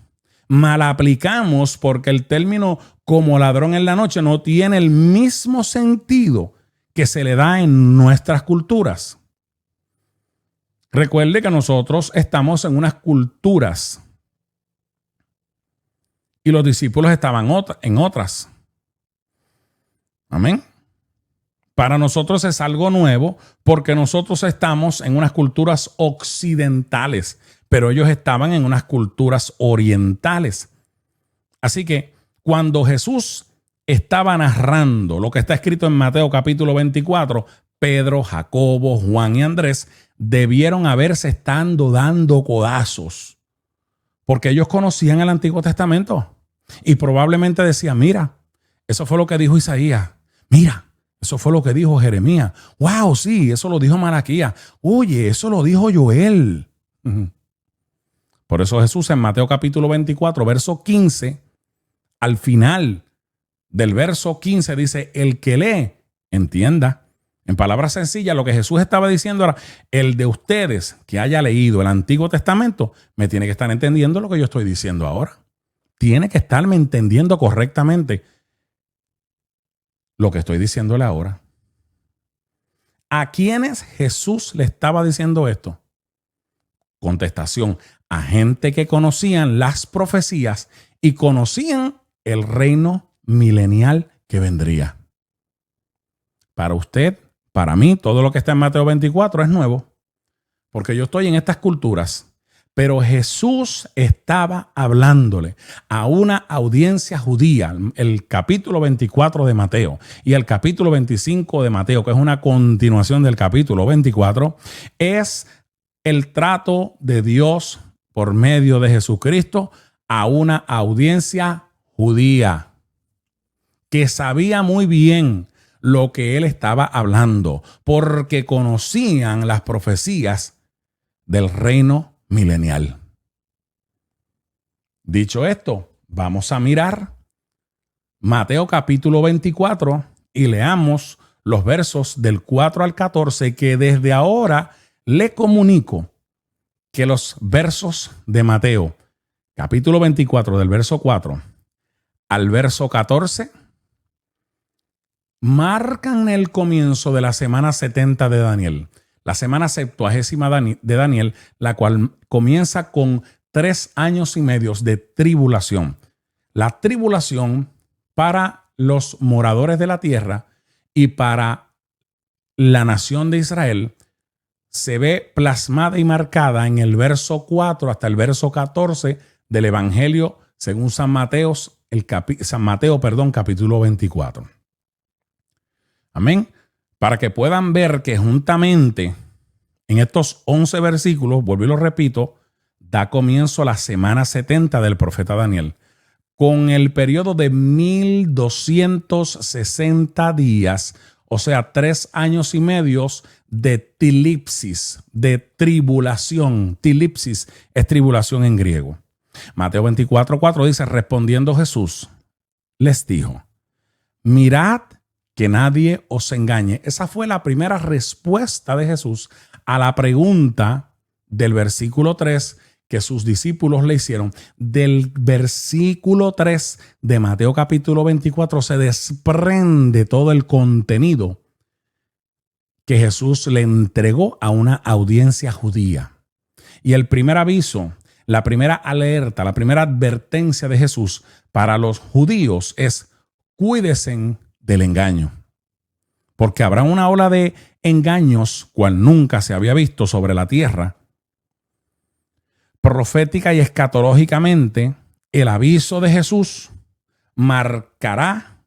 Mal aplicamos porque el término como ladrón en la noche no tiene el mismo sentido que se le da en nuestras culturas. Recuerde que nosotros estamos en unas culturas y los discípulos estaban en otras. Amén. Para nosotros es algo nuevo porque nosotros estamos en unas culturas occidentales, pero ellos estaban en unas culturas orientales. Así que cuando Jesús estaba narrando lo que está escrito en Mateo capítulo 24, Pedro, Jacobo, Juan y Andrés debieron haberse estando dando codazos porque ellos conocían el Antiguo Testamento y probablemente decían, mira, eso fue lo que dijo Isaías. Mira, eso fue lo que dijo Jeremías. Wow, sí, eso lo dijo Malaquías. Oye, eso lo dijo Joel. Por eso Jesús en Mateo capítulo 24, verso 15, al final del verso 15 dice, el que lee, entienda. En palabras sencillas, lo que Jesús estaba diciendo era, el de ustedes que haya leído el Antiguo Testamento, me tiene que estar entendiendo lo que yo estoy diciendo ahora. Tiene que estarme entendiendo correctamente lo que estoy diciéndole ahora. ¿A quiénes Jesús le estaba diciendo esto? Contestación, a gente que conocían las profecías y conocían el reino milenial que vendría. Para usted, para mí, todo lo que está en Mateo 24 es nuevo, porque yo estoy en estas culturas. Pero Jesús estaba hablándole a una audiencia judía, el capítulo 24 de Mateo y el capítulo 25 de Mateo, que es una continuación del capítulo 24, es el trato de Dios por medio de Jesucristo a una audiencia judía que sabía muy bien lo que él estaba hablando, porque conocían las profecías del reino milenial. Dicho esto, vamos a mirar Mateo capítulo 24 y leamos los versos del 4 al 14, que desde ahora le comunico que los versos de Mateo capítulo 24 del verso 4 al verso 14 marcan el comienzo de la semana 70 de Daniel. La semana 70 de Daniel, la cual comienza con 3 años y medio de tribulación. La tribulación para los moradores de la tierra y para la nación de Israel se ve plasmada y marcada en el verso 4 hasta el verso 14 del Evangelio según San Mateo, capítulo 24. Amén. Para que puedan ver que juntamente en estos 11 versículos, vuelvo y lo repito, da comienzo a la semana 70 del profeta Daniel, con el periodo de 1260 días, o sea, 3 años y medio de tilipsis, de tribulación. Tilipsis es tribulación en griego. Mateo 24:4 dice, respondiendo Jesús, les dijo, mirad que nadie os engañe. Esa fue la primera respuesta de Jesús a la pregunta del versículo 3 que sus discípulos le hicieron, del versículo 3 de Mateo capítulo 24 se desprende todo el contenido que Jesús le entregó a una audiencia judía. Y el primer aviso, la primera alerta, la primera advertencia de Jesús para los judíos es: cuídense del engaño, porque habrá una ola de engaños cual nunca se había visto sobre la tierra. Profética y escatológicamente, el aviso de Jesús marcará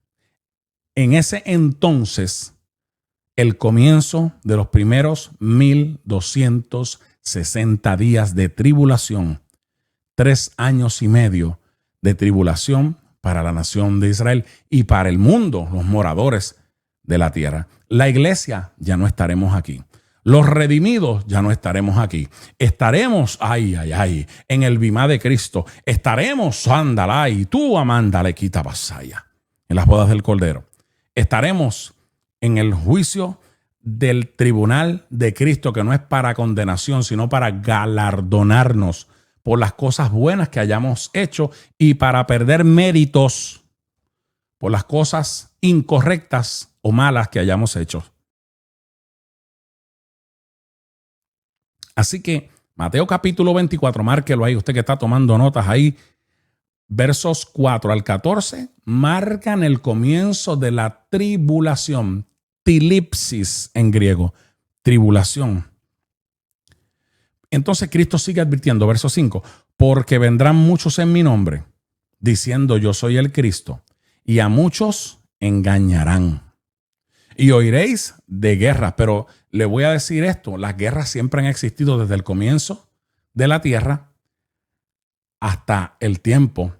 en ese entonces el comienzo de los primeros 1260 días de tribulación, 3 años y medio de tribulación para la nación de Israel y para el mundo, los moradores de la tierra. La iglesia ya no estaremos aquí. Los redimidos ya no estaremos aquí. Estaremos, en el bimá de Cristo. Estaremos, y tú, amándale, quita basaya, en las bodas del Cordero. Estaremos en el juicio del tribunal de Cristo, que no es para condenación, sino para galardonarnos por las cosas buenas que hayamos hecho y para perder méritos por las cosas incorrectas o malas que hayamos hecho. Así que Mateo capítulo 24, márquelo ahí, usted que está tomando notas ahí, versos 4 al 14, marcan el comienzo de la tribulación, tilipsis en griego, tribulación. Entonces Cristo sigue advirtiendo, verso 5, porque vendrán muchos en mi nombre, diciendo yo soy el Cristo, y a muchos engañarán. Y oiréis de guerras, pero le voy a decir esto, las guerras siempre han existido desde el comienzo de la tierra hasta el tiempo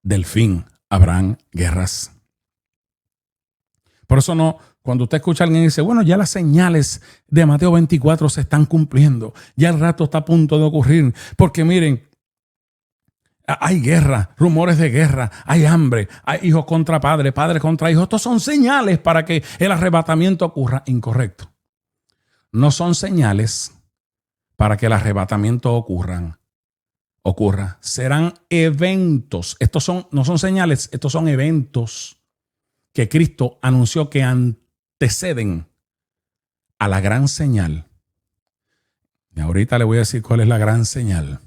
del fin. Habrán guerras. Por eso no, cuando usted escucha a alguien y dice, bueno, ya las señales de Mateo 24 se están cumpliendo, ya el rato está a punto de ocurrir, porque miren, hay guerra, rumores de guerra, hay hambre, hay hijos contra padres, padres contra hijos. Estos son señales para que el arrebatamiento ocurra. Incorrecto. No son señales para que el arrebatamiento ocurra. Serán eventos. No son señales, estos son eventos que Cristo anunció que anteceden a la gran señal. Y ahorita le voy a decir cuál es la gran señal.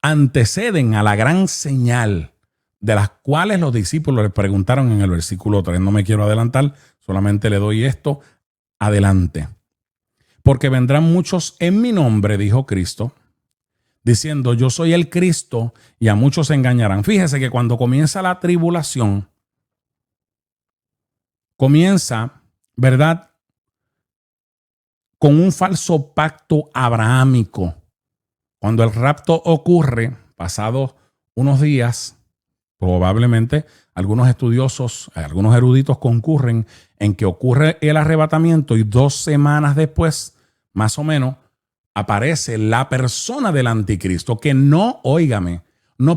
Anteceden a la gran señal, de las cuales los discípulos le preguntaron en el versículo 3. No me quiero adelantar, solamente le doy esto adelante. Porque vendrán muchos en mi nombre, dijo Cristo, diciendo yo soy el Cristo, y a muchos se engañarán. Fíjese que cuando comienza la tribulación, comienza, ¿verdad?, con un falso pacto abrahámico. Cuando el rapto ocurre, pasados unos días, probablemente algunos estudiosos, algunos eruditos concurren en que ocurre el arrebatamiento y 2 semanas después, más o menos, aparece la persona del anticristo, que no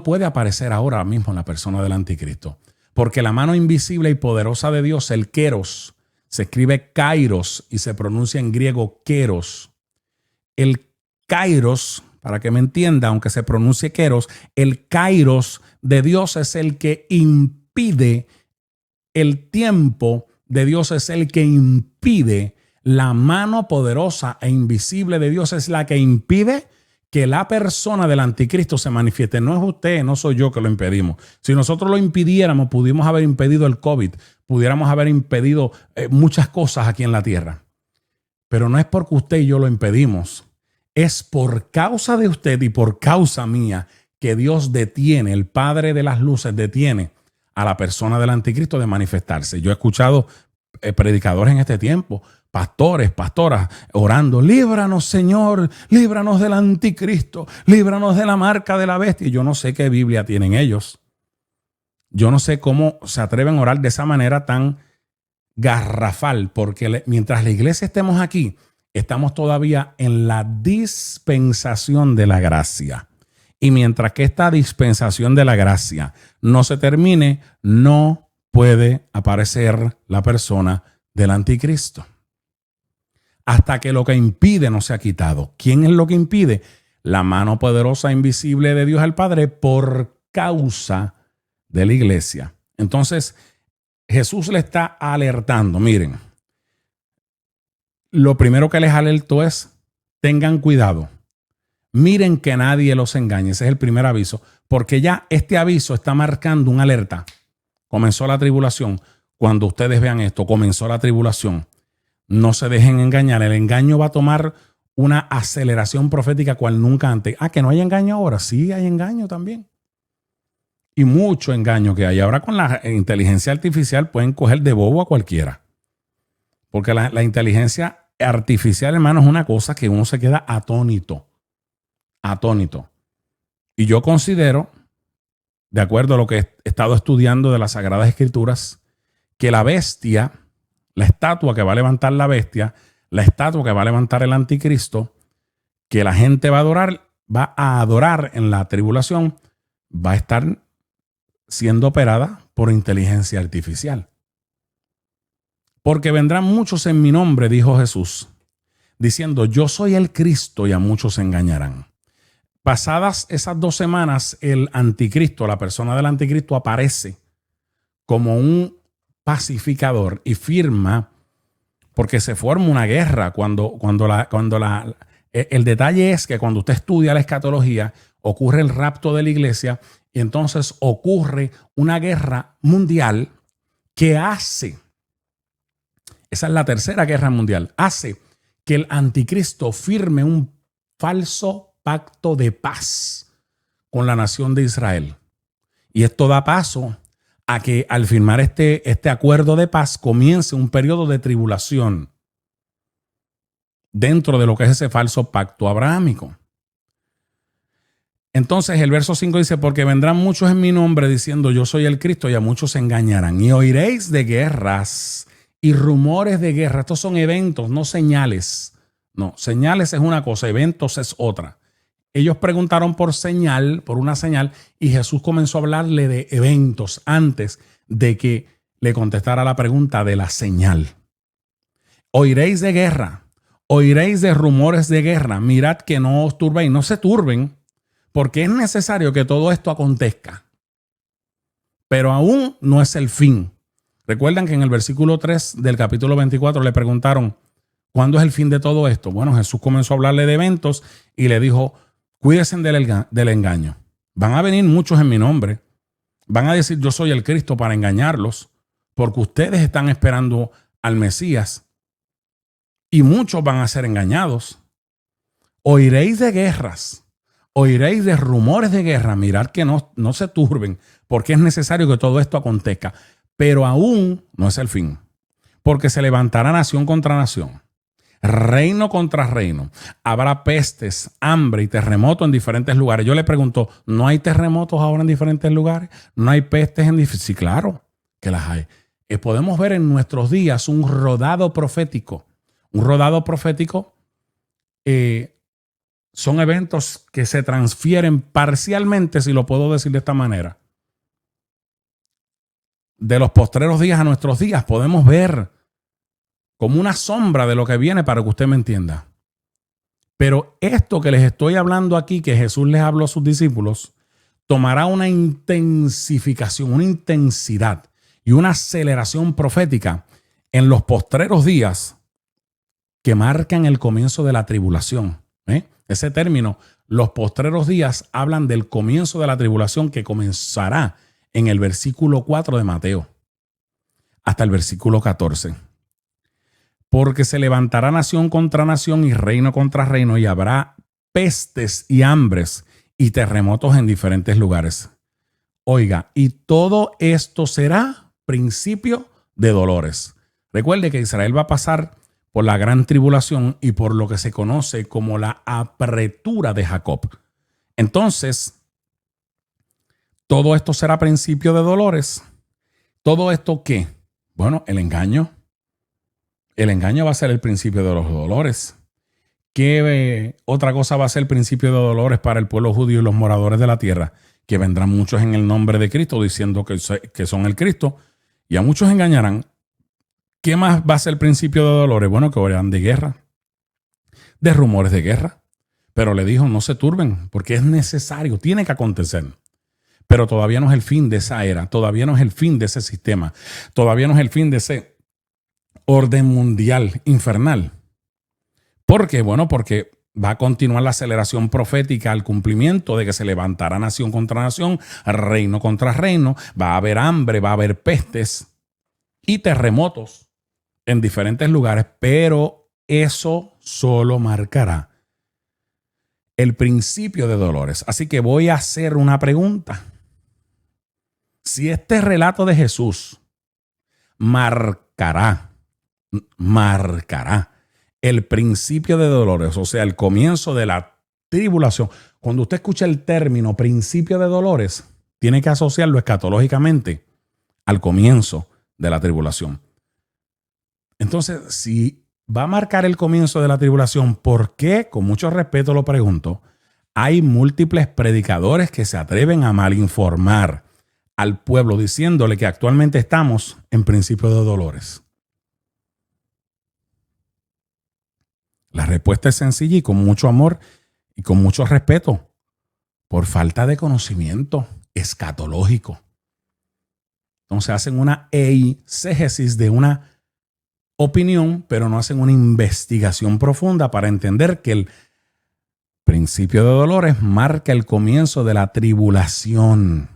puede aparecer ahora mismo la persona del anticristo, porque la mano invisible y poderosa de Dios, el Keros, se escribe Kairos y se pronuncia en griego Keros. El Kairos, para que me entienda, aunque se pronuncie Keros, el Kairos de Dios es el que impide, el tiempo de Dios es el que impide, la mano poderosa e invisible de Dios es la que impide que la persona del anticristo se manifieste. No es usted, no soy yo que lo impedimos. Si nosotros lo impidiéramos, pudimos haber impedido el COVID, pudiéramos haber impedido muchas cosas aquí en la tierra. Pero no es porque usted y yo lo impedimos. Es por causa de usted y por causa mía que Dios detiene, el Padre de las luces detiene a la persona del anticristo de manifestarse. Yo he escuchado predicadores en este tiempo, pastores, pastoras, orando, líbranos Señor, líbranos del anticristo, líbranos de la marca de la bestia. Y yo no sé qué Biblia tienen ellos. Yo no sé cómo se atreven a orar de esa manera tan garrafal, porque mientras la iglesia estemos aquí, estamos todavía en la dispensación de la gracia. Y mientras que esta dispensación de la gracia no se termine, no puede aparecer la persona del anticristo. Hasta que lo que impide no se ha quitado. ¿Quién es lo que impide? la mano poderosa e invisible de Dios el Padre por causa de la iglesia. Entonces, Jesús le está alertando. Miren, lo primero que les alertó es: tengan cuidado. Miren que nadie los engañe. Ese es el primer aviso, porque ya este aviso está marcando una alerta. Comenzó la tribulación. Cuando ustedes vean esto, comenzó la tribulación. No se dejen engañar. El engaño va a tomar una aceleración profética cual nunca antes. Que no hay engaño ahora. Sí, hay engaño también. Y mucho engaño que hay. Ahora con la inteligencia artificial pueden coger de bobo a cualquiera. Porque la inteligencia artificial, hermano, es una cosa que uno se queda atónito. Atónito. Y yo considero, de acuerdo a lo que he estado estudiando de las Sagradas Escrituras, que la bestia, la estatua que va a levantar la bestia, la estatua que va a levantar el anticristo, que la gente va a adorar en la tribulación, va a estar siendo operada por inteligencia artificial. Porque vendrán muchos en mi nombre, dijo Jesús, diciendo: yo soy el Cristo, y a muchos se engañarán. Pasadas esas 2 semanas, el anticristo, la persona del anticristo, aparece como un pacificador y firma, porque se forma una guerra. El detalle es que cuando usted estudia la escatología, ocurre el rapto de la iglesia y entonces ocurre una guerra mundial que hace, esa es la tercera guerra mundial, hace que el anticristo firme un falso pacto de paz con la nación de Israel. Y esto da paso a que al firmar este acuerdo de paz comience un periodo de tribulación dentro de lo que es ese falso pacto abrahámico. Entonces el verso 5 dice: porque vendrán muchos en mi nombre diciendo yo soy el Cristo, y a muchos se engañarán. Y oiréis de guerras y rumores de guerra. Estos son eventos, no señales. No, señales es una cosa, eventos es otra. Ellos preguntaron por una señal, y Jesús comenzó a hablarle de eventos antes de que le contestara la pregunta de la señal. Oiréis de guerra, oiréis de rumores de guerra. Mirad que no os turbéis, no se turben, porque es necesario que todo esto acontezca. Pero aún no es el fin. Recuerdan que en el versículo 3 del capítulo 24 le preguntaron: ¿cuándo es el fin de todo esto? Bueno, Jesús comenzó a hablarle de eventos y le dijo: cuídense del engaño. Van a venir muchos en mi nombre. Van a decir yo soy el Cristo para engañarlos, porque ustedes están esperando al Mesías. Y muchos van a ser engañados. Oiréis de guerras, oiréis de rumores de guerra. Mirad que no se turben, porque es necesario que todo esto acontezca. Pero aún no es el fin, porque se levantará nación contra nación, reino contra reino. Habrá pestes, hambre y terremotos en diferentes lugares. Yo le pregunto: ¿no hay terremotos ahora en diferentes lugares? ¿No hay pestes en diferentes? Sí, claro que las hay. Podemos ver en nuestros días un rodado profético. Un rodado profético son eventos que se transfieren parcialmente, si lo puedo decir de esta manera. De los postreros días a nuestros días podemos ver como una sombra de lo que viene, para que usted me entienda. Pero esto que les estoy hablando aquí, que Jesús les habló a sus discípulos, tomará una intensificación, una intensidad y una aceleración profética en los postreros días que marcan el comienzo de la tribulación. Ese término, los postreros días, hablan del comienzo de la tribulación, que comenzará en el versículo 4 de Mateo hasta el versículo 14. Porque se levantará nación contra nación y reino contra reino, y habrá pestes y hambres y terremotos en diferentes lugares. Oiga, y todo esto será principio de dolores. Recuerde que Israel va a pasar por la gran tribulación y por lo que se conoce como la apretura de Jacob. Entonces, todo esto será principio de dolores. ¿Todo esto qué? Bueno, el engaño. El engaño va a ser el principio de los dolores. ¿Qué otra cosa va a ser el principio de dolores para el pueblo judío y los moradores de la tierra? Que vendrán muchos en el nombre de Cristo diciendo que son el Cristo, y a muchos engañarán. ¿Qué más va a ser el principio de dolores? Bueno, que oirán de guerra, de rumores de guerra. Pero le dijo, no se turben, porque es necesario, tiene que acontecer. Pero todavía no es el fin de esa era, todavía no es el fin de ese sistema, todavía no es el fin de ese orden mundial infernal. ¿Por qué? Bueno, porque va a continuar la aceleración profética al cumplimiento de que se levantará nación contra nación, reino contra reino, va a haber hambre, va a haber pestes y terremotos en diferentes lugares, pero eso solo marcará el principio de dolores. Así que voy a hacer una pregunta. Si este relato de Jesús marcará el principio de dolores, o sea, el comienzo de la tribulación. Cuando usted escucha el término principio de dolores, tiene que asociarlo escatológicamente al comienzo de la tribulación. Entonces, si va a marcar el comienzo de la tribulación, ¿por qué? Con mucho respeto lo pregunto. Hay múltiples predicadores que se atreven a malinformar al pueblo diciéndole que actualmente estamos en principio de dolores. La respuesta es sencilla y con mucho amor y con mucho respeto. Por falta de conocimiento escatológico. Entonces hacen una eisegesis de una opinión, pero no hacen una investigación profunda para entender que el principio de dolores marca el comienzo de la tribulación.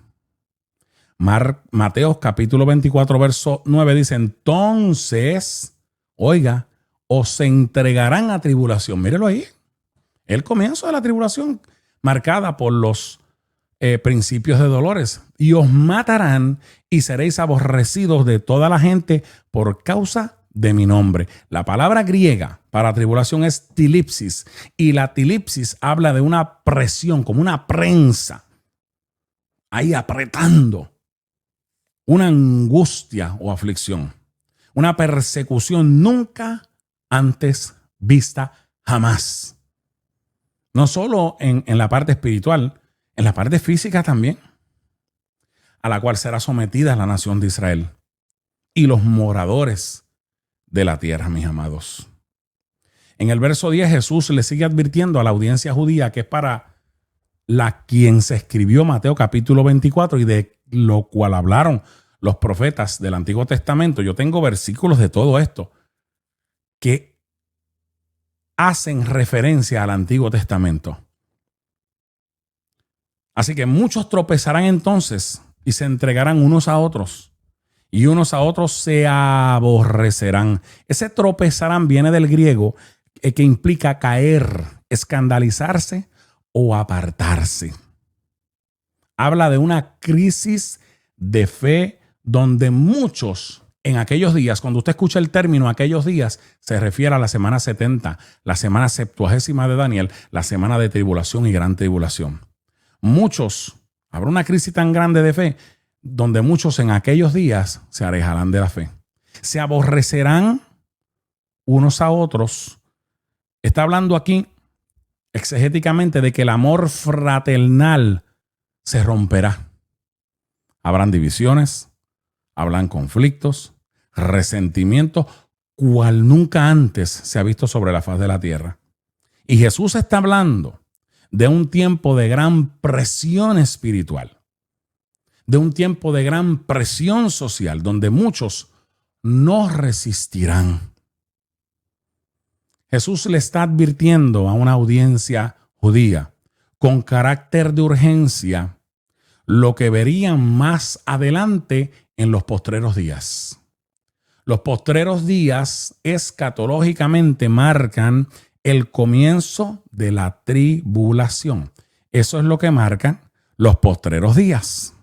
Mateo capítulo 24, verso 9 dice, entonces, oiga, os entregarán a tribulación. Mírelo ahí. El comienzo de la tribulación marcada por los principios de dolores. Y os matarán y seréis aborrecidos de toda la gente por causa de mi nombre. La palabra griega para tribulación es tilipsis. Y la tilipsis habla de una presión, como una prensa. Ahí apretando. Una angustia o aflicción. Una persecución nunca antes vista jamás. No solo en la parte espiritual, en la parte física también, a la cual será sometida la nación de Israel y los moradores de la tierra, mis amados. En el verso 10 Jesús le sigue advirtiendo a la audiencia judía que es para la quien se escribió Mateo capítulo 24 y de lo cual hablaron los profetas del Antiguo Testamento. Yo tengo versículos de todo esto que hacen referencia al Antiguo Testamento. Así que muchos tropezarán entonces y se entregarán unos a otros y unos a otros se aborrecerán. Ese tropezarán viene del griego que implica caer, escandalizarse o apartarse. Habla de una crisis de fe donde muchos en aquellos días, cuando usted escucha el término aquellos días, se refiere a la semana 70, la semana 70 de Daniel, la semana de tribulación y gran tribulación. Muchos, habrá una crisis tan grande de fe, donde muchos en aquellos días se alejarán de la fe. Se aborrecerán unos a otros. Está hablando aquí exegéticamente de que el amor fraternal se romperá. Habrán divisiones, habrán conflictos, resentimientos, cual nunca antes se ha visto sobre la faz de la tierra. Y Jesús está hablando de un tiempo de gran presión espiritual, de un tiempo de gran presión social, donde muchos no resistirán. Jesús le está advirtiendo a una audiencia judía con carácter de urgencia lo que verían más adelante en los postreros días. Los postreros días escatológicamente marcan el comienzo de la tribulación. Eso es lo que marcan los postreros días.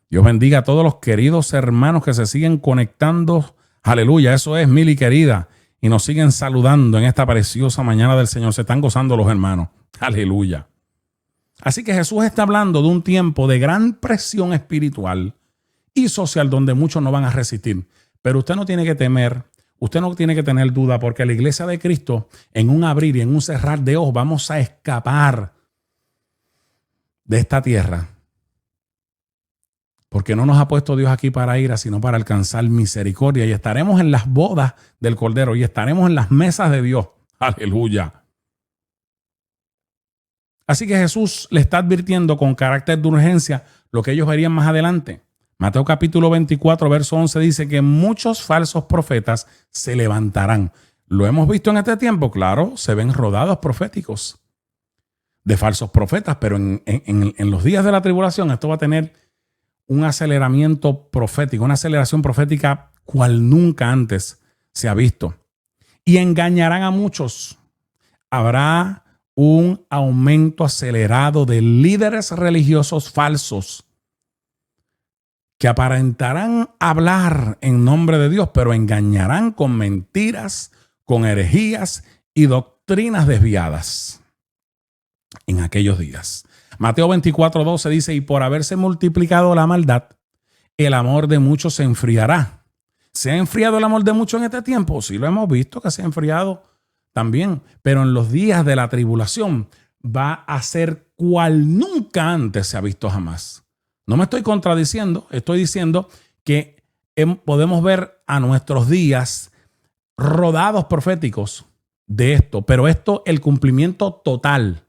Dios bendiga a todos los queridos hermanos que se siguen conectando. Aleluya, eso es, Mili querida. Y nos siguen saludando en esta preciosa mañana del Señor. Se están gozando los hermanos. Aleluya. Así que Jesús está hablando de un tiempo de gran presión espiritual y social donde muchos no van a resistir. Pero usted no tiene que temer, usted no tiene que tener duda, porque la iglesia de Cristo, en un abrir y en un cerrar de ojos, vamos a escapar de esta tierra. Porque no nos ha puesto Dios aquí para ira, sino para alcanzar misericordia. Y estaremos en las bodas del Cordero y estaremos en las mesas de Dios. Aleluya. Así que Jesús le está advirtiendo con carácter de urgencia lo que ellos verían más adelante. Mateo capítulo 24, verso 11 dice que muchos falsos profetas se levantarán. ¿Lo hemos visto en este tiempo? Claro, se ven rodados proféticos de falsos profetas, pero en los días de la tribulación esto va a tener un aceleramiento profético, una aceleración profética cual nunca antes se ha visto. Y engañarán a muchos. Habrá un aumento acelerado de líderes religiosos falsos que aparentarán hablar en nombre de Dios, pero engañarán con mentiras, con herejías y doctrinas desviadas en aquellos días. Mateo 24:12 dice, y por haberse multiplicado la maldad, el amor de muchos se enfriará. ¿Se ha enfriado el amor de muchos en este tiempo? Sí, lo hemos visto que se ha enfriado también, pero en los días de la tribulación va a ser cual nunca antes se ha visto jamás. No me estoy contradiciendo, estoy diciendo que podemos ver a nuestros días rodados proféticos de esto, pero esto, el cumplimiento total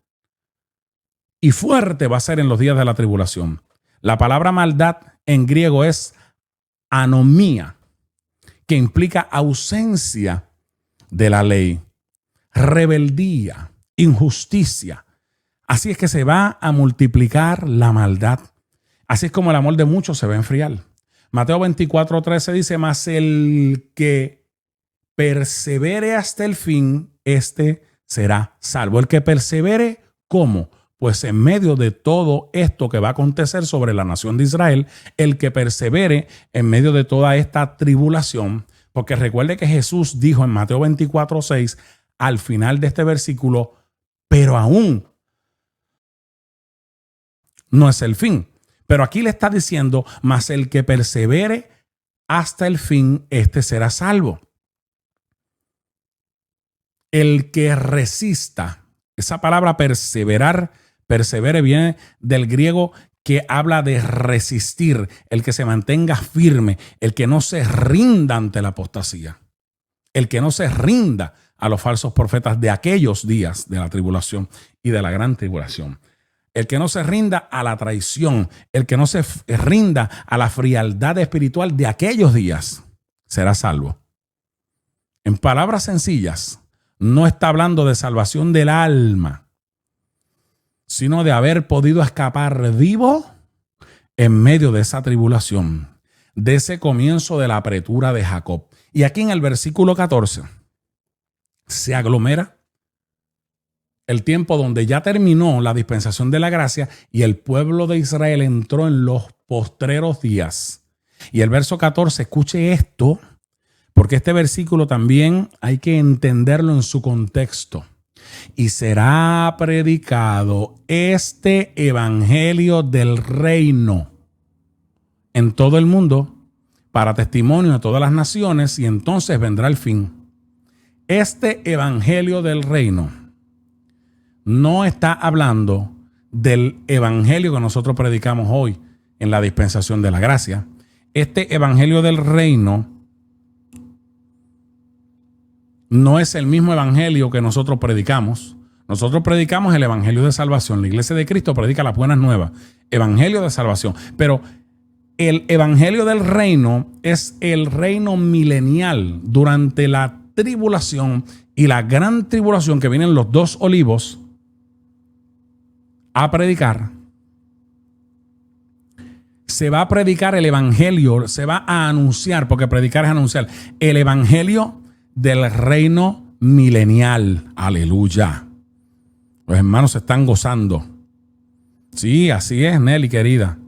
y fuerte va a ser en los días de la tribulación. La palabra maldad en griego es anomía, que implica ausencia de la ley, rebeldía, injusticia. Así es que se va a multiplicar la maldad. Así es como el amor de muchos se va a enfriar. Mateo 24:13 dice, mas el que persevere hasta el fin, este será salvo. El que persevere, ¿cómo? Pues en medio de todo esto que va a acontecer sobre la nación de Israel, el que persevere en medio de toda esta tribulación, porque recuerde que Jesús dijo en Mateo 24:6, al final de este versículo, pero aún no es el fin. Pero aquí le está diciendo, mas el que persevere hasta el fin, este será salvo. El que resista, esa palabra perseverar, persevere viene del griego que habla de resistir, el que se mantenga firme, el que no se rinda ante la apostasía, el que no se rinda a los falsos profetas de aquellos días de la tribulación y de la gran tribulación. El que no se rinda a la traición, el que no se rinda a la frialdad espiritual de aquellos días, será salvo. En palabras sencillas, no está hablando de salvación del alma, sino de haber podido escapar vivo en medio de esa tribulación, de ese comienzo de la apretura de Jacob. Y aquí en el versículo 14 se aglomera el tiempo donde ya terminó la dispensación de la gracia y el pueblo de Israel entró en los postreros días. Y el verso 14, escuche esto, porque este versículo también hay que entenderlo en su contexto. Y será predicado este evangelio del reino en todo el mundo para testimonio de todas las naciones, y entonces vendrá el fin. Este evangelio del reino no está hablando del evangelio que nosotros predicamos hoy en la dispensación de la gracia. Este evangelio del reino no es el mismo evangelio que nosotros predicamos. Nosotros predicamos el evangelio de salvación. La iglesia de Cristo predica las buenas nuevas, evangelio de salvación. Pero el evangelio del reino es el reino milenial durante la tribulación y la gran tribulación, que vienen los dos olivos a predicar. Se va a predicar el evangelio, se va a anunciar, porque predicar es anunciar, el evangelio del reino milenial. Aleluya. Los hermanos se están gozando. Sí, así es, Nelly, querida.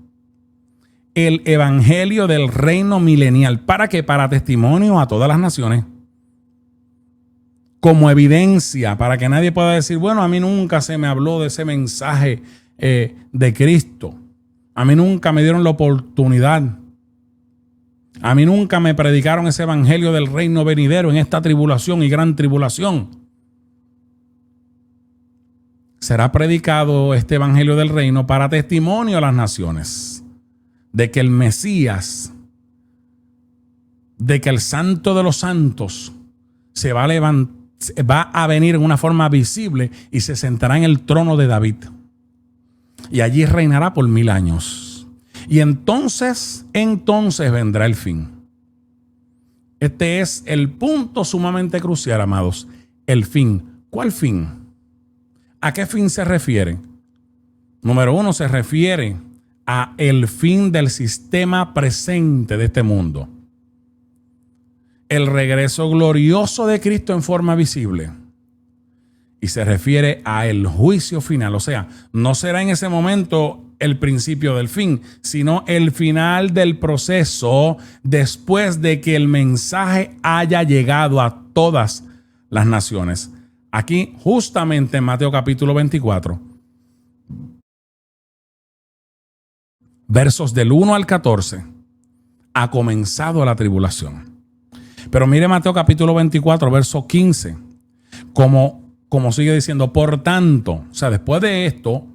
El evangelio del reino milenial. ¿Para qué? Para testimonio a todas las naciones. Como evidencia, para que nadie pueda decir, bueno, a mí nunca se me habló de ese mensaje de Cristo. A mí nunca me dieron la oportunidad. A mí nunca me predicaron ese evangelio del reino venidero en esta tribulación y gran tribulación. Será predicado este evangelio del reino para testimonio a las naciones de que el Mesías, de que el Santo de los Santos va a venir en una forma visible y se sentará en el trono de David. y allí reinará por 1000 años. Y entonces vendrá el fin. Este es el punto sumamente crucial, amados. El fin. ¿Cuál fin? ¿A qué fin se refiere? Número 1, se refiere a el fin del sistema presente de este mundo. El regreso glorioso de Cristo en forma visible. Y se refiere a el juicio final. O sea, no será en ese momento el principio del fin, sino el final del proceso después de que el mensaje haya llegado a todas las naciones. Aquí, justamente en Mateo capítulo 24, versos del 1 al 14, ha comenzado la tribulación. Pero mire Mateo capítulo 24, verso 15, como sigue diciendo, por tanto, o sea, después de esto,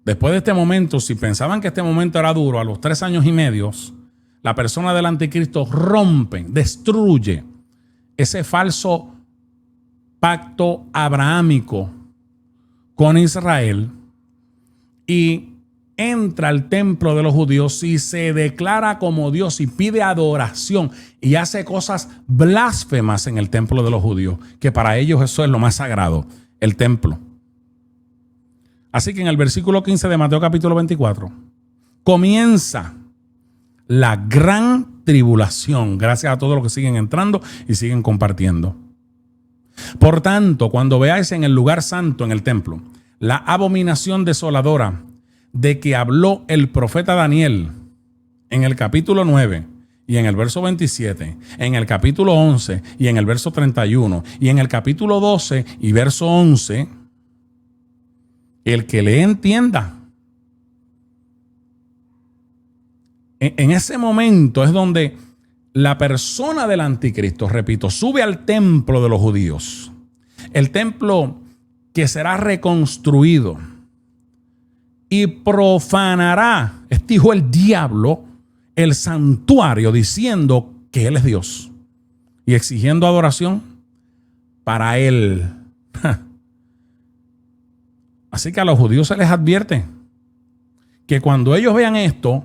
después de este momento, si pensaban que este momento era duro, a los 3 años y medio, la persona del anticristo rompe, destruye ese falso pacto abrahámico con Israel y entra al templo de los judíos y se declara como Dios y pide adoración y hace cosas blasfemas en el templo de los judíos, que para ellos eso es lo más sagrado, el templo. Así que en el versículo 15 de Mateo capítulo 24 comienza la gran tribulación. Gracias a todos los que siguen entrando y siguen compartiendo. Por tanto, cuando veáis en el lugar santo, en el templo, la abominación desoladora de que habló el profeta Daniel en el capítulo 9 y en el verso 27, en el capítulo 11 y en el verso 31 y en el capítulo 12 y verso 11, el que le entienda. En ese momento es donde la persona del anticristo, repito, sube al templo de los judíos, el templo que será reconstruido, y profanará, dijo el diablo, el santuario, diciendo que él es Dios y exigiendo adoración para él. Así que a los judíos se les advierte que cuando ellos vean esto,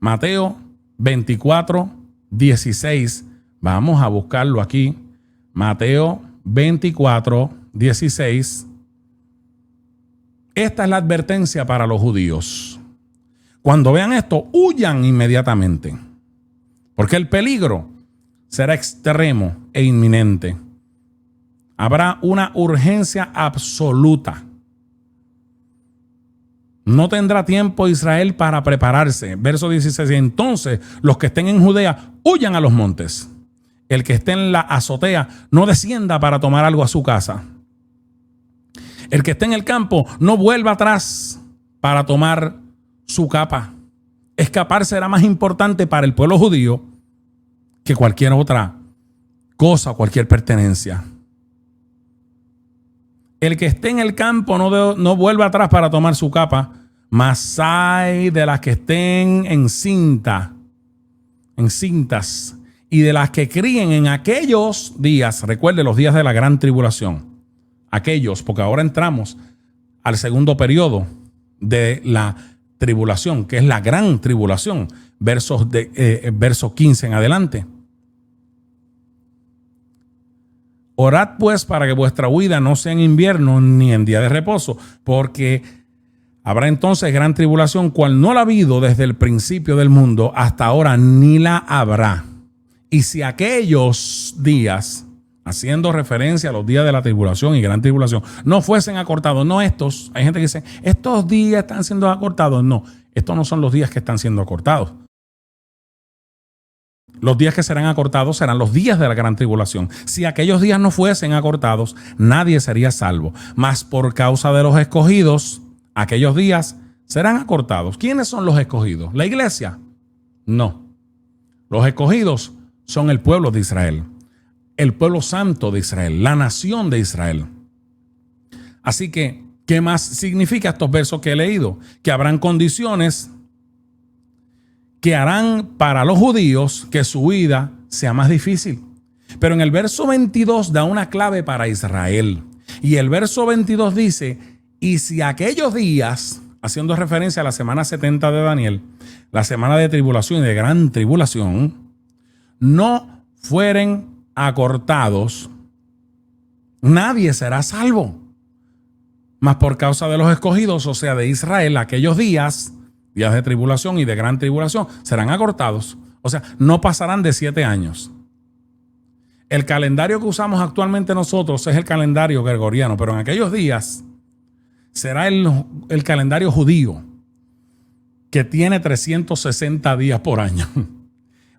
Mateo 24, 16, vamos a buscarlo aquí, Mateo 24, 16. Esta es la advertencia para los judíos. Cuando vean esto, huyan inmediatamente, porque el peligro será extremo e inminente. Habrá una urgencia absoluta. No tendrá tiempo Israel para prepararse. Verso 16. Entonces, los que estén en Judea, huyan a los montes. El que esté en la azotea, no descienda para tomar algo a su casa. El que esté en el campo, no vuelva atrás para tomar su capa. Escapar será más importante para el pueblo judío que cualquier otra cosa, cualquier pertenencia. El que esté en el campo no vuelva atrás para tomar su capa, mas hay de las que estén encintas y de las que críen en aquellos días, recuerde los días de la gran tribulación, aquellos, porque ahora entramos al segundo periodo de la tribulación, que es la gran tribulación, verso 15 en adelante. Orad pues para que vuestra huida no sea en invierno ni en día de reposo, porque habrá entonces gran tribulación, cual no la ha habido desde el principio del mundo hasta ahora, ni la habrá. Y si aquellos días, haciendo referencia a los días de la tribulación y gran tribulación, no fuesen acortados, no estos, hay gente que dice, estos días están siendo acortados. No, estos no son los días que están siendo acortados. Los días que serán acortados serán los días de la gran tribulación. Si aquellos días no fuesen acortados, nadie sería salvo. Mas por causa de los escogidos, aquellos días serán acortados. ¿Quiénes son los escogidos? ¿La iglesia? No. Los escogidos son el pueblo de Israel, el pueblo santo de Israel, la nación de Israel. Así que, ¿qué más significa estos versos que he leído? Que habrán condiciones que harán para los judíos que su vida sea más difícil. Pero en el verso 22 da una clave para Israel. Y el verso 22 dice, y si aquellos días, haciendo referencia a la semana 70 de Daniel, la semana de tribulación y de gran tribulación, no fueren acortados, nadie será salvo. Mas por causa de los escogidos, o sea, de Israel, aquellos días de tribulación y de gran tribulación, serán acortados. O sea, no pasarán de 7 años. El calendario que usamos actualmente nosotros es el calendario gregoriano, pero en aquellos días será el calendario judío, que tiene 360 días por año.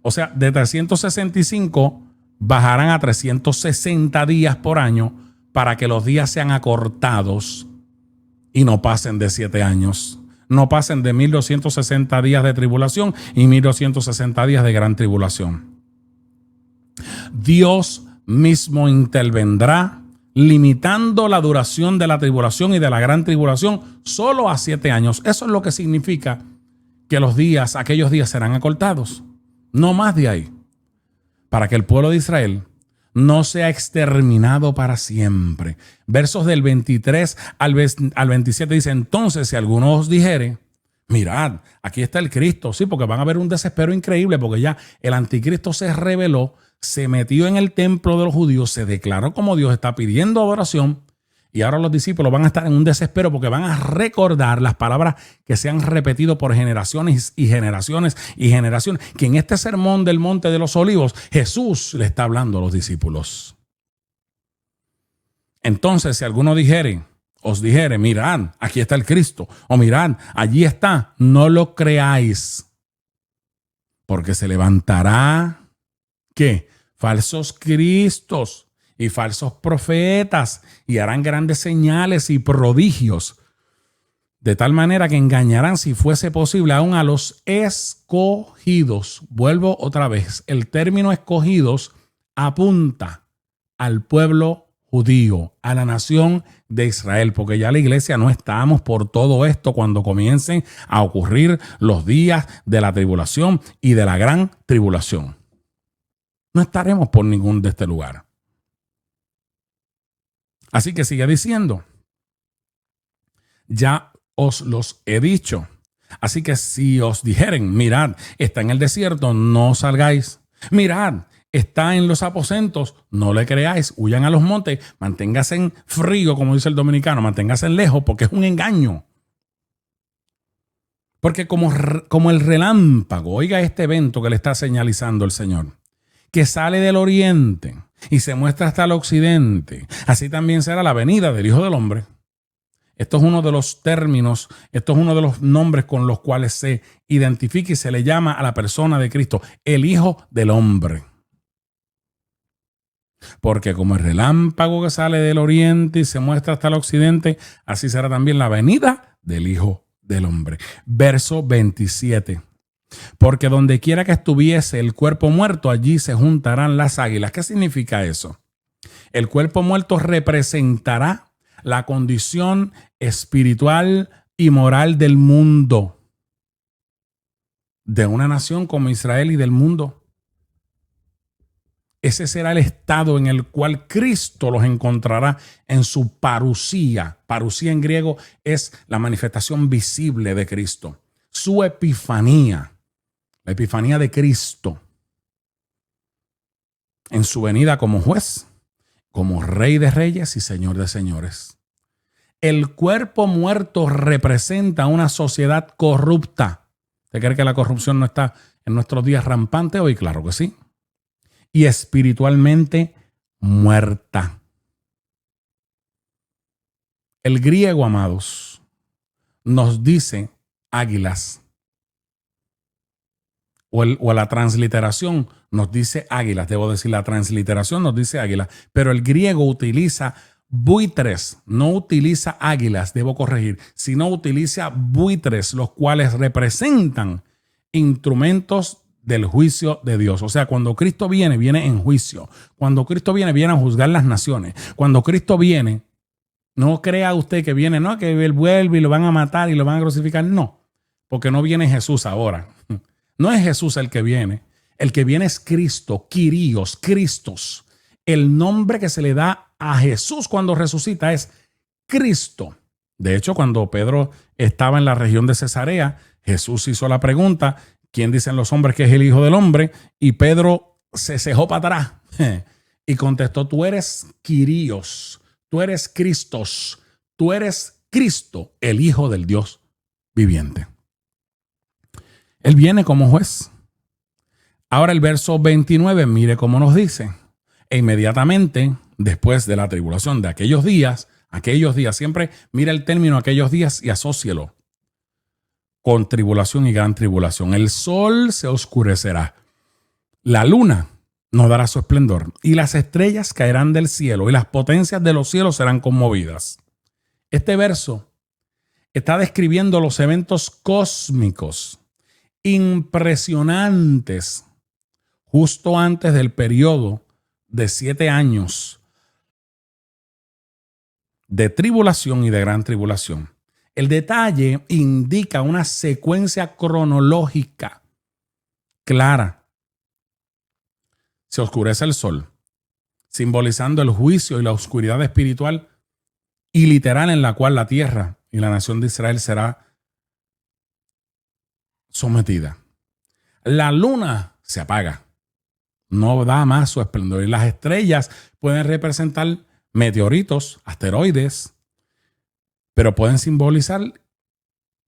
O sea, de 365 bajarán a 360 días por año para que los días sean acortados y no pasen de 7 años. No pasen de 1260 días de tribulación y 1260 días de gran tribulación. Dios mismo intervendrá limitando la duración de la tribulación y de la gran tribulación solo a 7 años. Eso es lo que significa que aquellos días serán acortados. No más de ahí. Para que el pueblo de Israel no sea exterminado para siempre. Versos del 23 al 27 dice: entonces, si alguno os dijere, mirad, aquí está el Cristo. Sí, porque van a haber un desespero increíble, porque ya el anticristo se rebeló, se metió en el templo de los judíos, se declaró como Dios, está pidiendo adoración. Y ahora los discípulos van a estar en un desespero porque van a recordar las palabras que se han repetido por generaciones y generaciones y generaciones, que en este sermón del Monte de los Olivos Jesús le está hablando a los discípulos. Entonces, si alguno os dijere, mirad, aquí está el Cristo, o mirad, allí está, no lo creáis, porque se levantará, ¿qué? Falsos cristos y falsos profetas, y harán grandes señales y prodigios, de tal manera que engañarán, si fuese posible, aún a los escogidos. Vuelvo otra vez, el término escogidos apunta al pueblo judío, a la nación de Israel, porque ya la iglesia no estamos por todo esto cuando comiencen a ocurrir los días de la tribulación y de la gran tribulación. No estaremos por ningún de este lugar. Así que sigue diciendo: ya os los he dicho. Así que si os dijeren, mirad, está en el desierto, no salgáis. Mirad, está en los aposentos, no le creáis. Huyan a los montes, manténgase en frío, como dice el dominicano, manténgase lejos, porque es un engaño. Porque como el relámpago, oiga este evento que le está señalizando el Señor, que sale del oriente y se muestra hasta el occidente, así también será la venida del Hijo del Hombre. Esto es uno de los términos, esto es uno de los nombres con los cuales se identifica y se le llama a la persona de Cristo, el Hijo del Hombre. Porque como el relámpago que sale del oriente y se muestra hasta el occidente, así será también la venida del Hijo del Hombre. Verso 27. Porque donde quiera que estuviese el cuerpo muerto, allí se juntarán las águilas. ¿Qué significa eso? El cuerpo muerto representará la condición espiritual y moral del mundo, de una nación como Israel y del mundo. Ese será el estado en el cual Cristo los encontrará en su parusía. Parusía en griego es la manifestación visible de Cristo. Su epifanía. La epifanía de Cristo en su venida como juez, como Rey de reyes y Señor de señores. El cuerpo muerto representa una sociedad corrupta. ¿Usted cree que la corrupción no está en nuestros días rampante hoy? Claro que sí. Y espiritualmente muerta. El griego, amados, nos dice águilas. O la transliteración nos dice águilas. Debo decir, la transliteración nos dice águilas. Pero el griego utiliza buitres, no utiliza águilas, debo corregir, sino utiliza buitres, los cuales representan instrumentos del juicio de Dios. O sea, cuando Cristo viene, viene en juicio. Cuando Cristo viene, viene a juzgar las naciones. Cuando Cristo viene, no crea usted que viene, no, que él vuelve y lo van a matar y lo van a crucificar. No, porque no viene Jesús ahora. No es Jesús el que viene es Cristo, Kyrios, Cristos. El nombre que se le da a Jesús cuando resucita es Cristo. De hecho, cuando Pedro estaba en la región de Cesarea, Jesús hizo la pregunta, ¿quién dicen los hombres que es el Hijo del Hombre? Y Pedro se cejó para atrás y contestó, tú eres Quirios, tú eres Cristos, tú eres Cristo, el Hijo del Dios viviente. Él viene como juez. Ahora el verso 29, mire cómo nos dice. E inmediatamente, después de la tribulación de aquellos días, siempre mira el término aquellos días y asócielo con tribulación y gran tribulación. El sol se oscurecerá, la luna no dará su esplendor, y las estrellas caerán del cielo, y las potencias de los cielos serán conmovidas. Este verso está describiendo los eventos cósmicos impresionantes justo antes del periodo de 7 años de tribulación y de gran tribulación. El detalle indica una secuencia cronológica clara. Se oscurece el sol, simbolizando el juicio y la oscuridad espiritual y literal en la cual la tierra y la nación de Israel será sometida. La luna se apaga, no da más su esplendor, y las estrellas pueden representar meteoritos, asteroides, pero pueden simbolizar,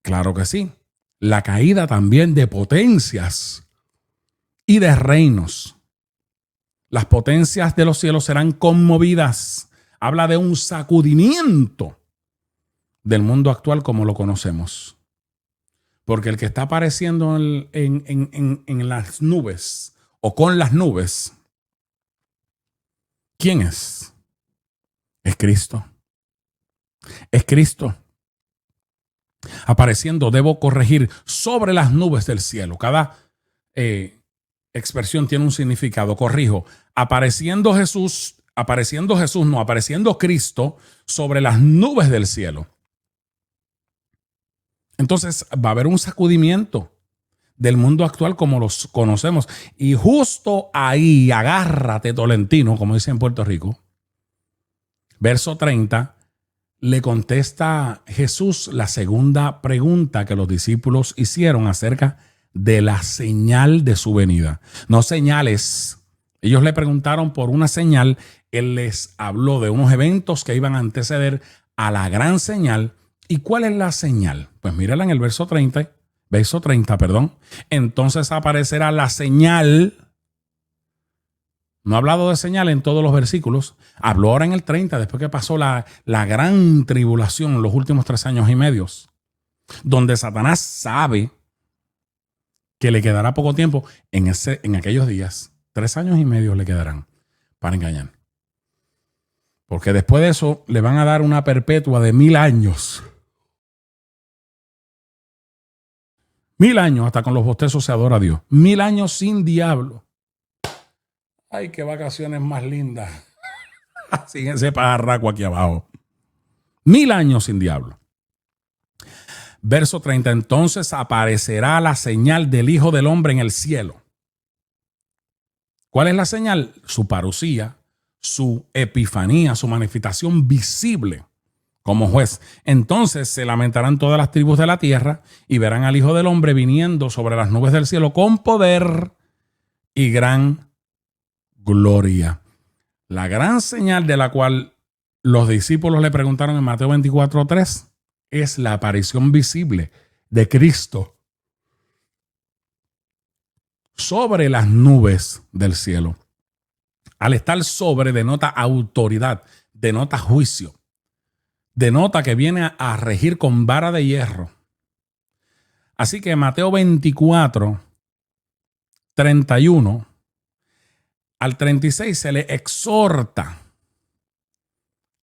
claro que sí, la caída también de potencias y de reinos. Las potencias de los cielos serán conmovidas. Habla de un sacudimiento del mundo actual como lo conocemos. Porque el que está apareciendo en las nubes o con las nubes, ¿quién es? Es Cristo. Es Cristo. Apareciendo, debo corregir, sobre las nubes del cielo. Cada expresión tiene un significado. Corrijo. Apareciendo Cristo sobre las nubes del cielo. Entonces va a haber un sacudimiento del mundo actual como los conocemos. Y justo ahí, agárrate, Tolentino, como dicen en Puerto Rico. Verso 30, le contesta Jesús la segunda pregunta que los discípulos hicieron acerca de la señal de su venida. No señales. Ellos le preguntaron por una señal. Él les habló de unos eventos que iban a anteceder a la gran señal. ¿Y cuál es la señal? Pues mírala en el verso 30. Entonces aparecerá la señal. No ha hablado de señal en todos los versículos. Habló ahora en el 30, después que pasó la gran tribulación en los últimos 3 años y medio, donde Satanás sabe que le quedará poco tiempo en aquellos días. 3 años y medio le quedarán para engañar. Porque después de eso le van a dar una perpetua de 1000 años. 1000 años, hasta con los bostezos se adora a Dios. 1000 años sin diablo. Ay, qué vacaciones más lindas. Sin ese pajarraco aquí abajo. 1000 años sin diablo. Verso 30. Entonces aparecerá la señal del Hijo del Hombre en el cielo. ¿Cuál es la señal? Su parusía, su epifanía, su manifestación visible como juez. Entonces se lamentarán todas las tribus de la tierra y verán al Hijo del Hombre viniendo sobre las nubes del cielo con poder y gran gloria. La gran señal de la cual los discípulos le preguntaron en Mateo 24:3 es la aparición visible de Cristo sobre las nubes del cielo. Al estar sobre denota autoridad, denota juicio, denota que viene a regir con vara de hierro. Así que Mateo 24:31 al 36 se le exhorta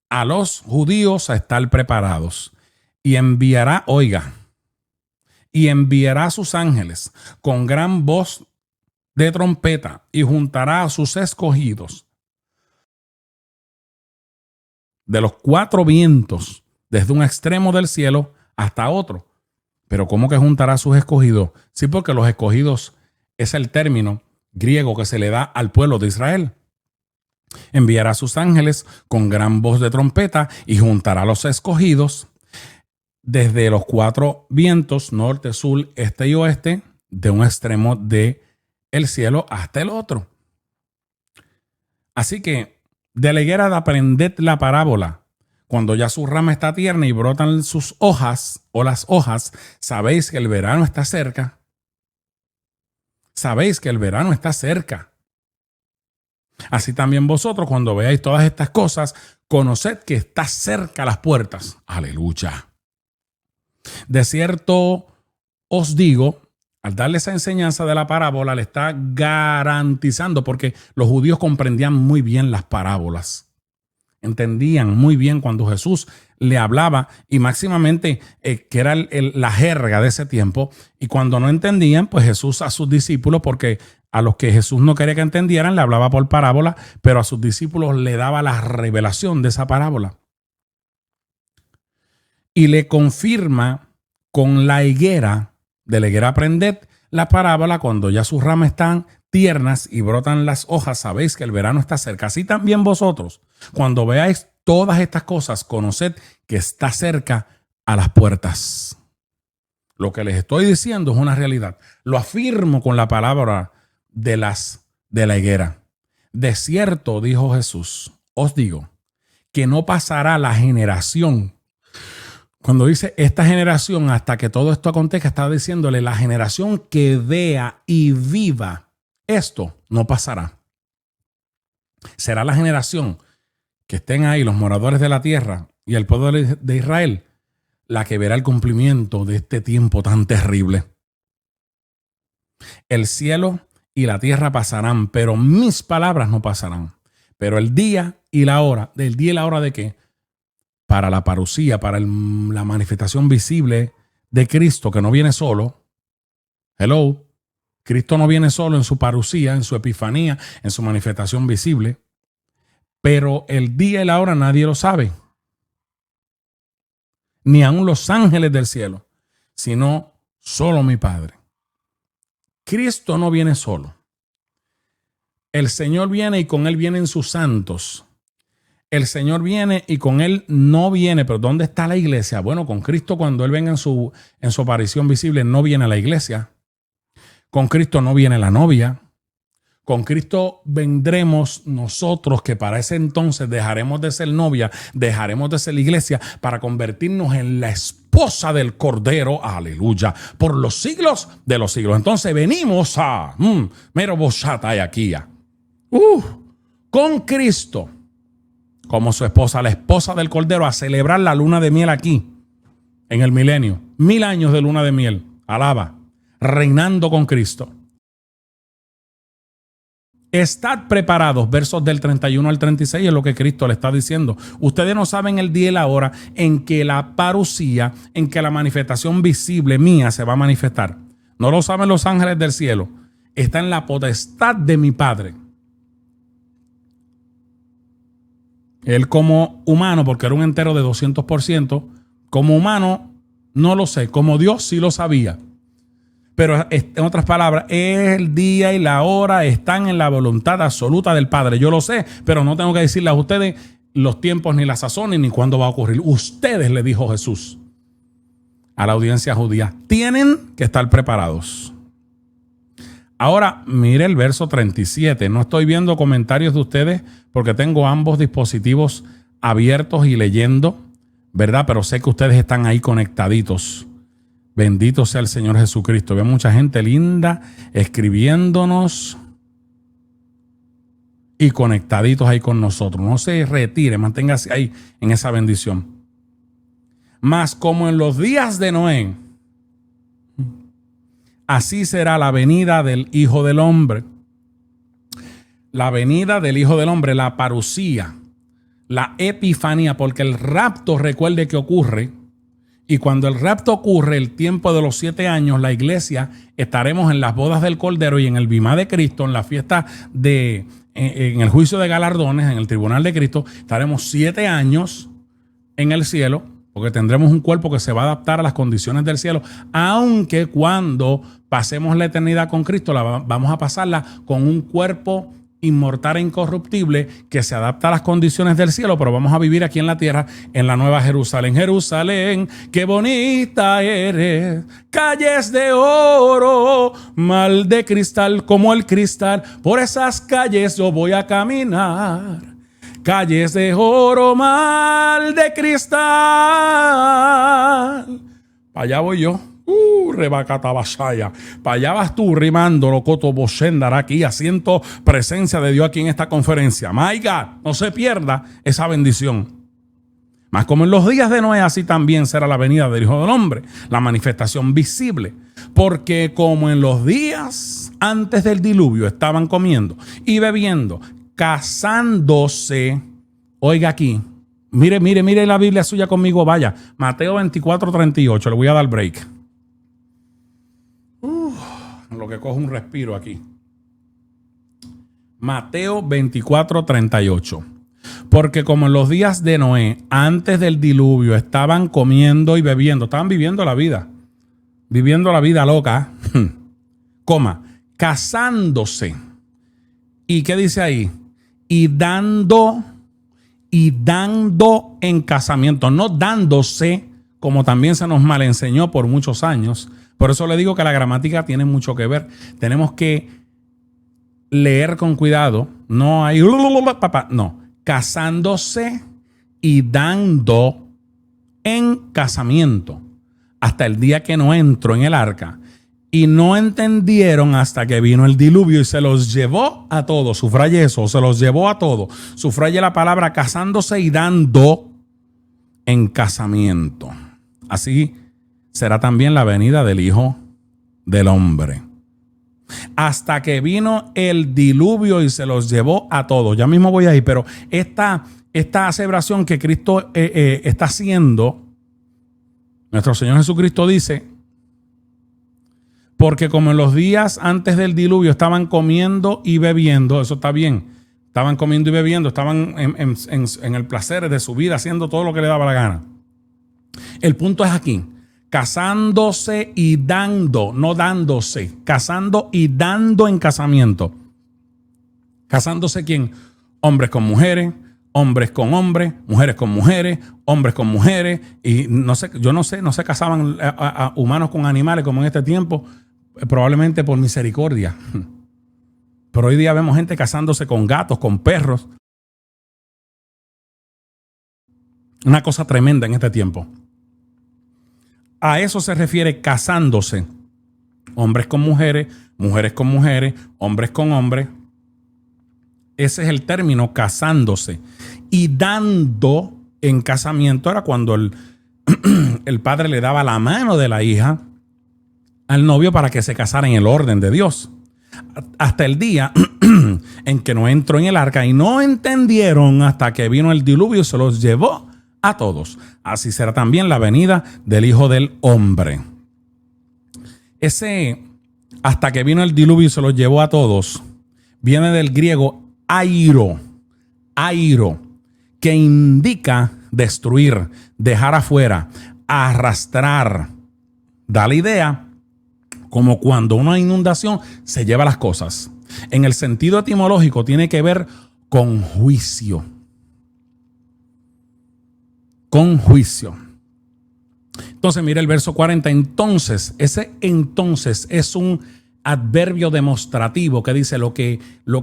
a los judíos a estar preparados y enviará a sus ángeles con gran voz de trompeta y juntará a sus escogidos de los 4 vientos, desde un extremo del cielo hasta otro. Pero ¿cómo que juntará a sus escogidos? Sí, porque los escogidos es el término griego que se le da al pueblo de Israel. Enviará a sus ángeles con gran voz de trompeta y juntará a los escogidos desde los cuatro vientos, norte, sur, este y oeste, de un extremo del cielo hasta el otro. Así que de la higuera aprended la parábola. Cuando ya su rama está tierna y brotan sus hojas o las hojas, sabéis que el verano está cerca. Sabéis que el verano está cerca. Así también vosotros, cuando veáis todas estas cosas, conoced que está cerca las puertas. Aleluya. De cierto os digo, al darle esa enseñanza de la parábola, le está garantizando, porque los judíos comprendían muy bien las parábolas. Entendían muy bien cuando Jesús le hablaba y máximamente que era la jerga de ese tiempo. Y cuando no entendían, pues Jesús a sus discípulos, porque a los que Jesús no quería que entendieran, le hablaba por parábola, pero a sus discípulos le daba la revelación de esa parábola. Y le confirma con la higuera, de la higuera aprended la parábola, cuando ya sus ramas están tiernas y brotan las hojas, sabéis que el verano está cerca. Así también vosotros, cuando veáis todas estas cosas, conoced que está cerca a las puertas. Lo que les estoy diciendo es una realidad. Lo afirmo con la palabra de la higuera. De cierto, dijo Jesús, os digo que no pasará la generación. Cuando dice esta generación, hasta que todo esto acontezca, está diciéndole la generación que vea y viva. Esto no pasará. Será la generación que estén ahí los moradores de la tierra y el pueblo de Israel la que verá el cumplimiento de este tiempo tan terrible. El cielo y la tierra pasarán, pero mis palabras no pasarán. Pero el día y la hora, ¿del día y la hora de qué? Para la parusía, para la manifestación visible de Cristo, que no viene solo. Hello. Cristo no viene solo en su parusía, en su epifanía, en su manifestación visible. Pero el día y la hora nadie lo sabe. Ni aun los ángeles del cielo, sino solo mi Padre. Cristo no viene solo. El Señor viene y con Él vienen sus santos. El Señor viene y con Él no viene. Pero ¿dónde está la iglesia? Bueno, con Cristo cuando Él venga en su aparición visible no viene a la iglesia. Con Cristo no viene la novia. Con Cristo vendremos nosotros, que para ese entonces dejaremos de ser novia, dejaremos de ser iglesia para convertirnos en la esposa del Cordero. Aleluya. Por los siglos de los siglos. Entonces venimos a mero bochata y aquí. Con Cristo como su esposa, la esposa del Cordero, a celebrar la luna de miel aquí en el milenio. 1000 años de luna de miel. Alaba. Reinando con Cristo. Estad preparados, versos del 31 al 36 es lo que Cristo le está diciendo. Ustedes no saben el día y la hora en que la parusía, en que la manifestación visible mía se va a manifestar. No lo saben los ángeles del cielo. Está en la potestad de mi Padre. Él como humano, porque era un entero de 200%, como humano no lo sé, como Dios sí lo sabía. Pero en otras palabras, el día y la hora están en la voluntad absoluta del Padre. Yo lo sé, pero no tengo que decirles a ustedes los tiempos, ni las sazones, ni cuándo va a ocurrir. Ustedes, le dijo Jesús a la audiencia judía, tienen que estar preparados. Ahora, mire el verso 37. No estoy viendo comentarios de ustedes porque tengo ambos dispositivos abiertos y leyendo, ¿verdad? Pero sé que ustedes están ahí conectaditos. Bendito sea el Señor Jesucristo. Veo mucha gente linda escribiéndonos y conectaditos ahí con nosotros. No se retire, manténgase ahí en esa bendición. Mas como en los días de Noé, así será la venida del Hijo del Hombre. La venida del Hijo del Hombre, la parusía, la epifanía, porque el rapto, recuerde que ocurre. Y cuando el rapto ocurre, el tiempo de los 7 años, la iglesia estaremos en las bodas del Cordero y en el bimá de Cristo, en la fiesta en el juicio de galardones, en el tribunal de Cristo. Estaremos 7 años en el cielo, porque tendremos un cuerpo que se va a adaptar a las condiciones del cielo, aunque cuando pasemos la eternidad con Cristo, vamos a pasarla con un cuerpo inmortal e incorruptible que se adapta a las condiciones del cielo, pero vamos a vivir aquí en la tierra, en la Nueva Jerusalén. Jerusalén, qué bonita eres, calles de oro, mal de cristal como el cristal, por esas calles yo voy a caminar. Calles de oro, mal de cristal. Para allá voy yo. Rebacatabashaya. Para allá vas tú rimando, locoto boshendar aquí, haciendo presencia de Dios aquí en esta conferencia. My God, no se pierda esa bendición. Mas como en los días de Noé, así también será la venida del Hijo del Hombre, la manifestación visible. Porque como en los días antes del diluvio estaban comiendo y bebiendo, casándose. Oiga aquí, mire la Biblia suya conmigo, vaya. Mateo 24:38, le voy a dar break. Lo que cojo un respiro aquí. Mateo 24:38. Porque como en los días de Noé, antes del diluvio, estaban comiendo y bebiendo, estaban viviendo la vida loca, casándose. ¿Y qué dice ahí? Y dando en casamiento, no dándose, como también se nos malenseñó por muchos años. Por eso le digo que la gramática tiene mucho que ver. Tenemos que leer con cuidado. No hay no, casándose y dando en casamiento hasta el día que no entró en el arca. Y no entendieron hasta que vino el diluvio y se los llevó a todos. Subraye eso, se los llevó a todos. Subraye la palabra casándose y dando en casamiento. Así será también la venida del Hijo del Hombre. Hasta que vino el diluvio y se los llevó a todos. Ya mismo voy ahí, pero esta aseveración que Cristo está haciendo, nuestro Señor Jesucristo dice, porque como en los días antes del diluvio estaban comiendo y bebiendo, eso está bien, estaban comiendo y bebiendo, estaban en el placer de su vida, haciendo todo lo que le daba la gana. El punto es aquí, casándose y dando, no dándose, casando y dando en casamiento. ¿Casándose quién? Hombres con mujeres, hombres con hombres, mujeres con mujeres, hombres con mujeres, y no se casaban a humanos con animales como en este tiempo, probablemente por misericordia. Pero hoy día vemos gente casándose con gatos, con perros. Una cosa tremenda en este tiempo. A eso se refiere casándose. Hombres con mujeres, mujeres con mujeres, hombres con hombres. Ese es el término, casándose. Y dando en casamiento era cuando el padre le daba la mano de la hija al novio para que se casara en el orden de Dios. Hasta el día en que no entró en el arca y no entendieron hasta que vino el diluvio y se los llevó a todos. Así será también la venida del Hijo del Hombre. Ese hasta que vino el diluvio y se los llevó a todos viene del griego airo, que indica destruir, dejar afuera, arrastrar. Da la idea como cuando una inundación se lleva las cosas. En el sentido etimológico tiene que ver con juicio. Con juicio. Entonces, mire el verso 40. Entonces, ese entonces es un adverbio demostrativo que dice lo que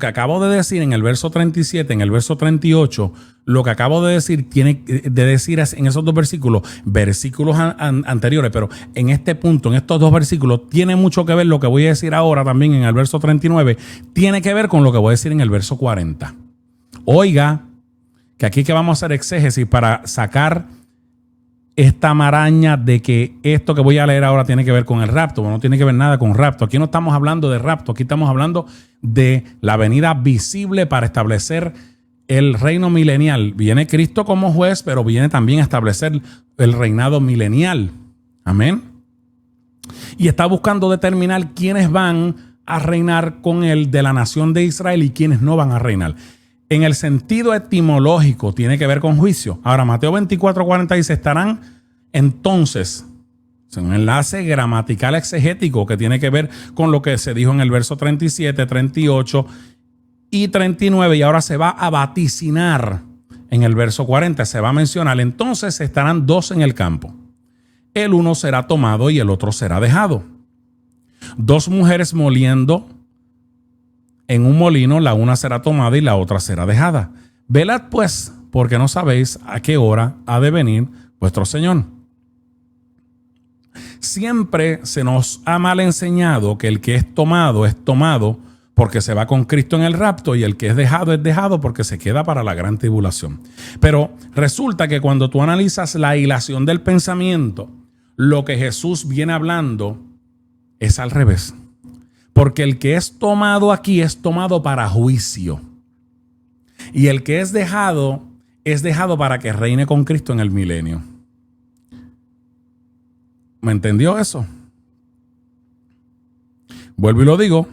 acabo de decir en el verso 37, en el verso 38, lo que acabo de decir tiene de decir en esos dos versículos anteriores, pero en este punto, en estos dos versículos, tiene mucho que ver lo que voy a decir ahora también en el verso 39, tiene que ver con lo que voy a decir en el verso 40. Oiga, que aquí que vamos a hacer exégesis para sacar esta maraña de que esto que voy a leer ahora tiene que ver con el rapto. Bueno, no tiene que ver nada con rapto. Aquí no estamos hablando de rapto. Aquí estamos hablando de la venida visible para establecer el reino milenial. Viene Cristo como juez, pero viene también a establecer el reinado milenial. Amén. Y está buscando determinar quiénes van a reinar con él de la nación de Israel y quiénes no van a reinar. En el sentido etimológico tiene que ver con juicio. Ahora, Mateo 24:40 dice, estarán entonces, es un enlace gramatical exegético que tiene que ver con lo que se dijo en el verso 37, 38 y 39, y ahora se va a vaticinar en el verso 40, se va a mencionar, entonces estarán dos en el campo. El uno será tomado y el otro será dejado. Dos mujeres moliendo en un molino, la una será tomada y la otra será dejada. Velad pues, porque no sabéis a qué hora ha de venir vuestro Señor. Siempre se nos ha mal enseñado que el que es tomado porque se va con Cristo en el rapto, y el que es dejado porque se queda para la gran tribulación. Pero resulta que cuando tú analizas la hilación del pensamiento, lo que Jesús viene hablando es al revés. Porque el que es tomado aquí es tomado para juicio. Y el que es dejado para que reine con Cristo en el milenio. ¿Me entendió eso? Vuelvo y lo digo.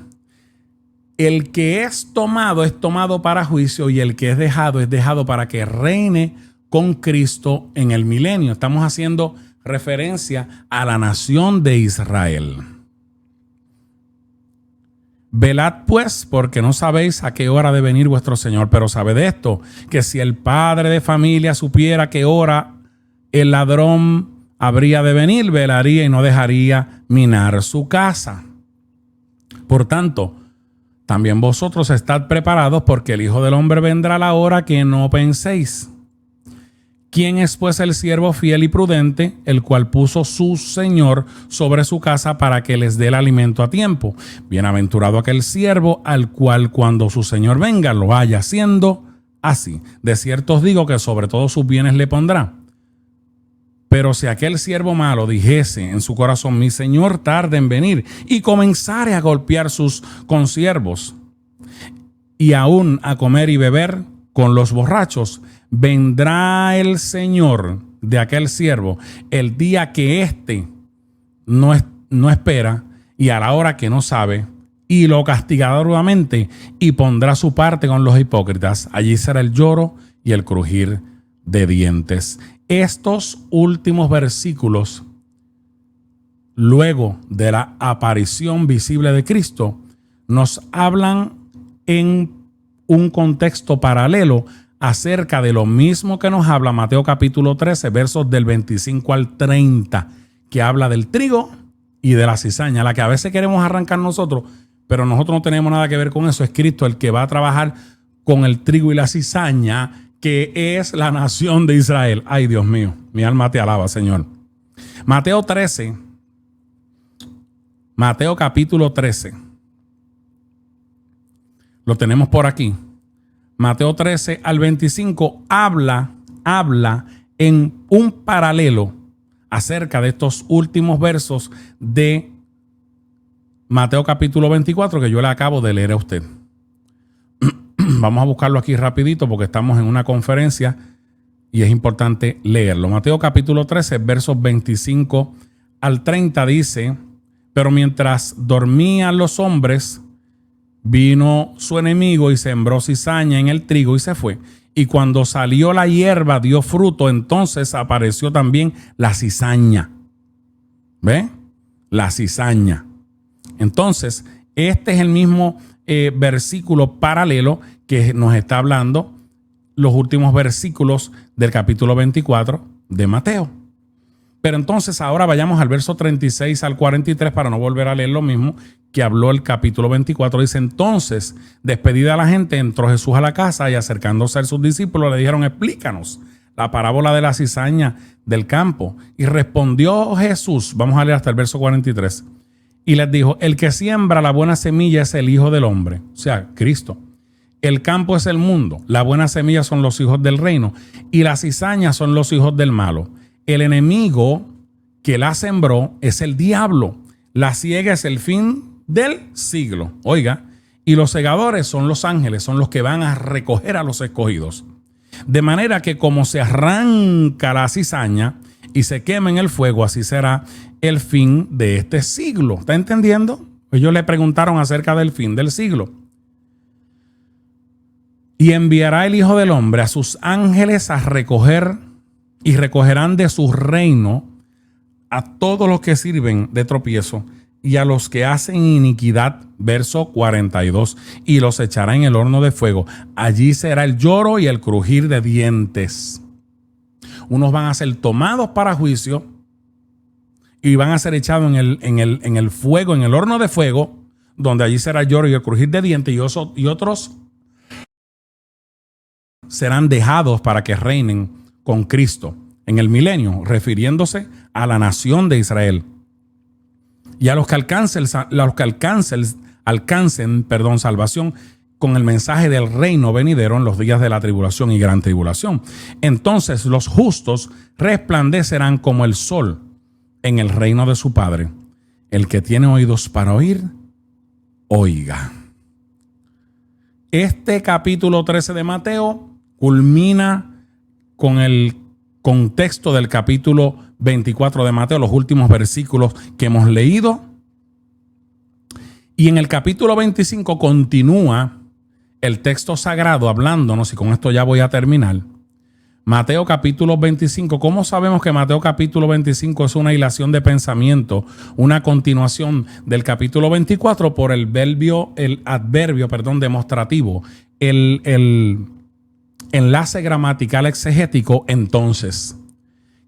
El que es tomado para juicio, y el que es dejado para que reine con Cristo en el milenio. Estamos haciendo referencia a la nación de Israel. Velad pues, porque no sabéis a qué hora ha de venir vuestro Señor. Pero sabed esto, que si el padre de familia supiera a qué hora el ladrón habría de venir, velaría y no dejaría minar su casa. Por tanto, también vosotros estad preparados, porque el Hijo del Hombre vendrá a la hora que no penséis. ¿Quién es pues el siervo fiel y prudente, el cual puso su Señor sobre su casa para que les dé el alimento a tiempo? Bienaventurado aquel siervo al cual cuando su Señor venga lo haya haciendo así. De cierto os digo que sobre todos sus bienes le pondrá. Pero si aquel siervo malo dijese en su corazón, mi señor tarde en venir, y comenzare a golpear sus consiervos y aún a comer y beber con los borrachos, vendrá el señor de aquel siervo el día que éste no espera y a la hora que no sabe, y lo castigará duramente y pondrá su parte con los hipócritas. Allí será el lloro y el crujir de dientes. Estos últimos versículos, luego de la aparición visible de Cristo, nos hablan en un contexto paralelo acerca de lo mismo que nos habla Mateo capítulo 13, versos del 25 al 30, que habla del trigo y de la cizaña, la que a veces queremos arrancar nosotros, pero nosotros no tenemos nada que ver con eso. Es Cristo el que va a trabajar con el trigo y la cizaña, que es la nación de Israel. Ay, Dios mío, mi alma te alaba, Señor. Mateo 13, Mateo capítulo 13. Lo tenemos por aquí. Mateo 13 al 25 habla en un paralelo acerca de estos últimos versos de Mateo capítulo 24 que yo le acabo de leer a usted. Vamos a buscarlo aquí rapidito porque estamos en una conferencia y es importante leerlo. Mateo capítulo 13, versos 25 al 30 dice: pero mientras dormían los hombres, vino su enemigo y sembró cizaña en el trigo y se fue. Y cuando salió la hierba dio fruto, entonces apareció también la cizaña. ¿Ve? La cizaña. Entonces, este es el mismo versículo paralelo que nos está hablando los últimos versículos del capítulo 24 de Mateo. Pero entonces ahora vayamos al verso 36 al 43 para no volver a leer lo mismo que habló el capítulo 24. Dice: entonces, despedida la gente, entró Jesús a la casa y acercándose a sus discípulos le dijeron: explícanos la parábola de la cizaña del campo. Y respondió Jesús, vamos a leer hasta el verso 43, y les dijo: el que siembra la buena semilla es el Hijo del Hombre, o sea, Cristo. El campo es el mundo, la buena semilla son los hijos del reino y las cizañas son los hijos del malo. El enemigo que la sembró es el diablo. La siega es el fin del siglo. Oiga, y los segadores son los ángeles, son los que van a recoger a los escogidos. De manera que como se arranca la cizaña y se quema en el fuego, así será el fin de este siglo. ¿Está entendiendo? Ellos le preguntaron acerca del fin del siglo. Y enviará el Hijo del Hombre a sus ángeles a recoger, y recogerán de su reino a todos los que sirven de tropiezo y a los que hacen iniquidad, verso 42, y los echará en el horno de fuego. Allí será el lloro y el crujir de dientes. Unos van a ser tomados para juicio y van a ser echados en el fuego, en el horno de fuego, donde allí será el lloro y el crujir de dientes, y otros serán dejados para que reinen con Cristo en el milenio, refiriéndose a la nación de Israel. Y a los que alcancen salvación con el mensaje del reino venidero en los días de la tribulación y gran tribulación. Entonces los justos resplandecerán como el sol en el reino de su Padre. El que tiene oídos para oír, oiga. Este capítulo 13 de Mateo culmina con el contexto del capítulo 24 de Mateo, los últimos versículos que hemos leído. Y en el capítulo 25 continúa el texto sagrado hablándonos, y con esto ya voy a terminar. Mateo capítulo 25. ¿Cómo sabemos que Mateo capítulo 25 es una hilación de pensamiento, una continuación del capítulo 24? Por el adverbio demostrativo, el enlace gramatical exegético, entonces,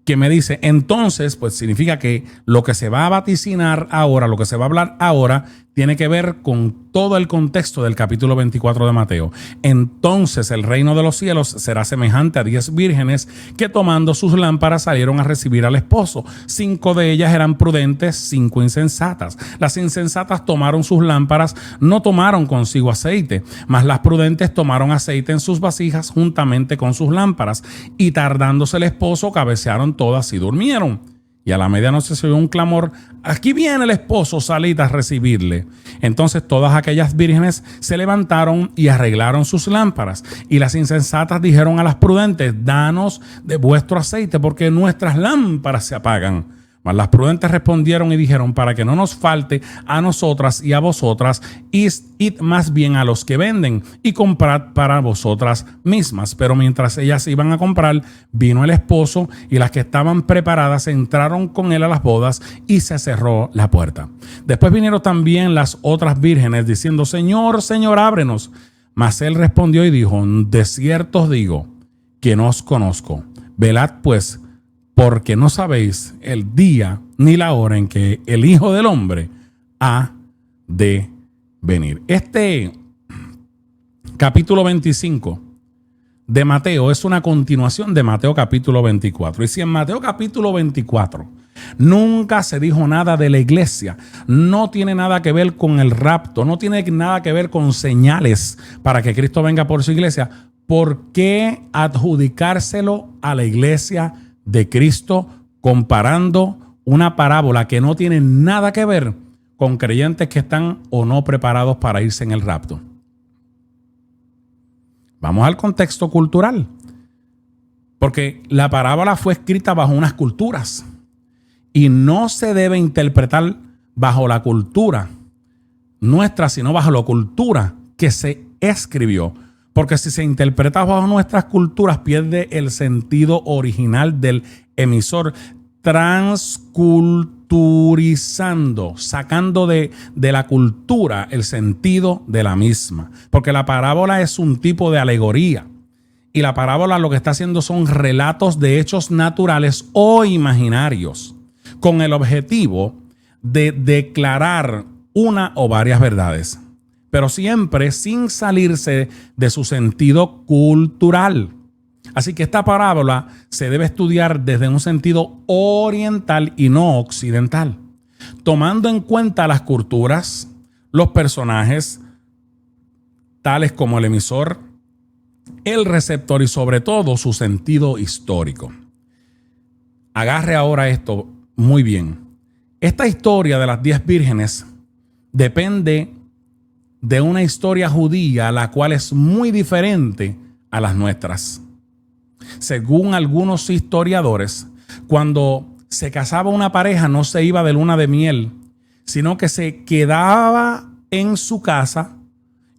que me dice entonces, pues significa que lo que se va a vaticinar ahora, lo que se va a hablar ahora, tiene que ver con todo el contexto del capítulo 24 de Mateo. Entonces el reino de los cielos será semejante a 10 vírgenes que tomando sus lámparas salieron a recibir al esposo. 5 de ellas eran prudentes, 5 insensatas. Las insensatas tomaron sus lámparas, no tomaron consigo aceite, mas las prudentes tomaron aceite en sus vasijas juntamente con sus lámparas. Y tardándose el esposo, cabecearon todas y durmieron. Y a la medianoche se oyó un clamor: aquí viene el esposo, salid a recibirle. Entonces todas aquellas vírgenes se levantaron y arreglaron sus lámparas. Y las insensatas dijeron a las prudentes: danos de vuestro aceite, porque nuestras lámparas se apagan. Mas las prudentes respondieron y dijeron: para que no nos falte a nosotras y a vosotras, id más bien a los que venden y comprad para vosotras mismas. Pero mientras ellas iban a comprar, vino el esposo, y las que estaban preparadas entraron con él a las bodas, y se cerró la puerta. Después vinieron también las otras vírgenes diciendo: Señor, Señor, ábrenos. Mas él respondió y dijo: de cierto os digo que no os conozco. Velad pues, porque no sabéis el día ni la hora en que el Hijo del Hombre ha de venir. Este capítulo 25 de Mateo es una continuación de Mateo capítulo 24. Y si en Mateo capítulo 24 nunca se dijo nada de la iglesia, no tiene nada que ver con el rapto, no tiene nada que ver con señales para que Cristo venga por su iglesia, ¿por qué adjudicárselo a la iglesia de Cristo, comparando una parábola que no tiene nada que ver con creyentes que están o no preparados para irse en el rapto? Vamos al contexto cultural, porque la parábola fue escrita bajo unas culturas y no se debe interpretar bajo la cultura nuestra, sino bajo la cultura que se escribió. Porque si se interpreta bajo nuestras culturas, pierde el sentido original del emisor, transculturizando, sacando de la cultura el sentido de la misma. Porque la parábola es un tipo de alegoría. Y la parábola lo que está haciendo son relatos de hechos naturales o imaginarios, con el objetivo de declarar una o varias verdades, pero siempre sin salirse de su sentido cultural. Así que esta parábola se debe estudiar desde un sentido oriental y no occidental, tomando en cuenta las culturas, los personajes, tales como el emisor, el receptor y sobre todo su sentido histórico. Agarre ahora esto muy bien. Esta historia de las 10 vírgenes depende de una historia judía, la cual es muy diferente a las nuestras. Según algunos historiadores, cuando se casaba una pareja no se iba de luna de miel, sino que se quedaba en su casa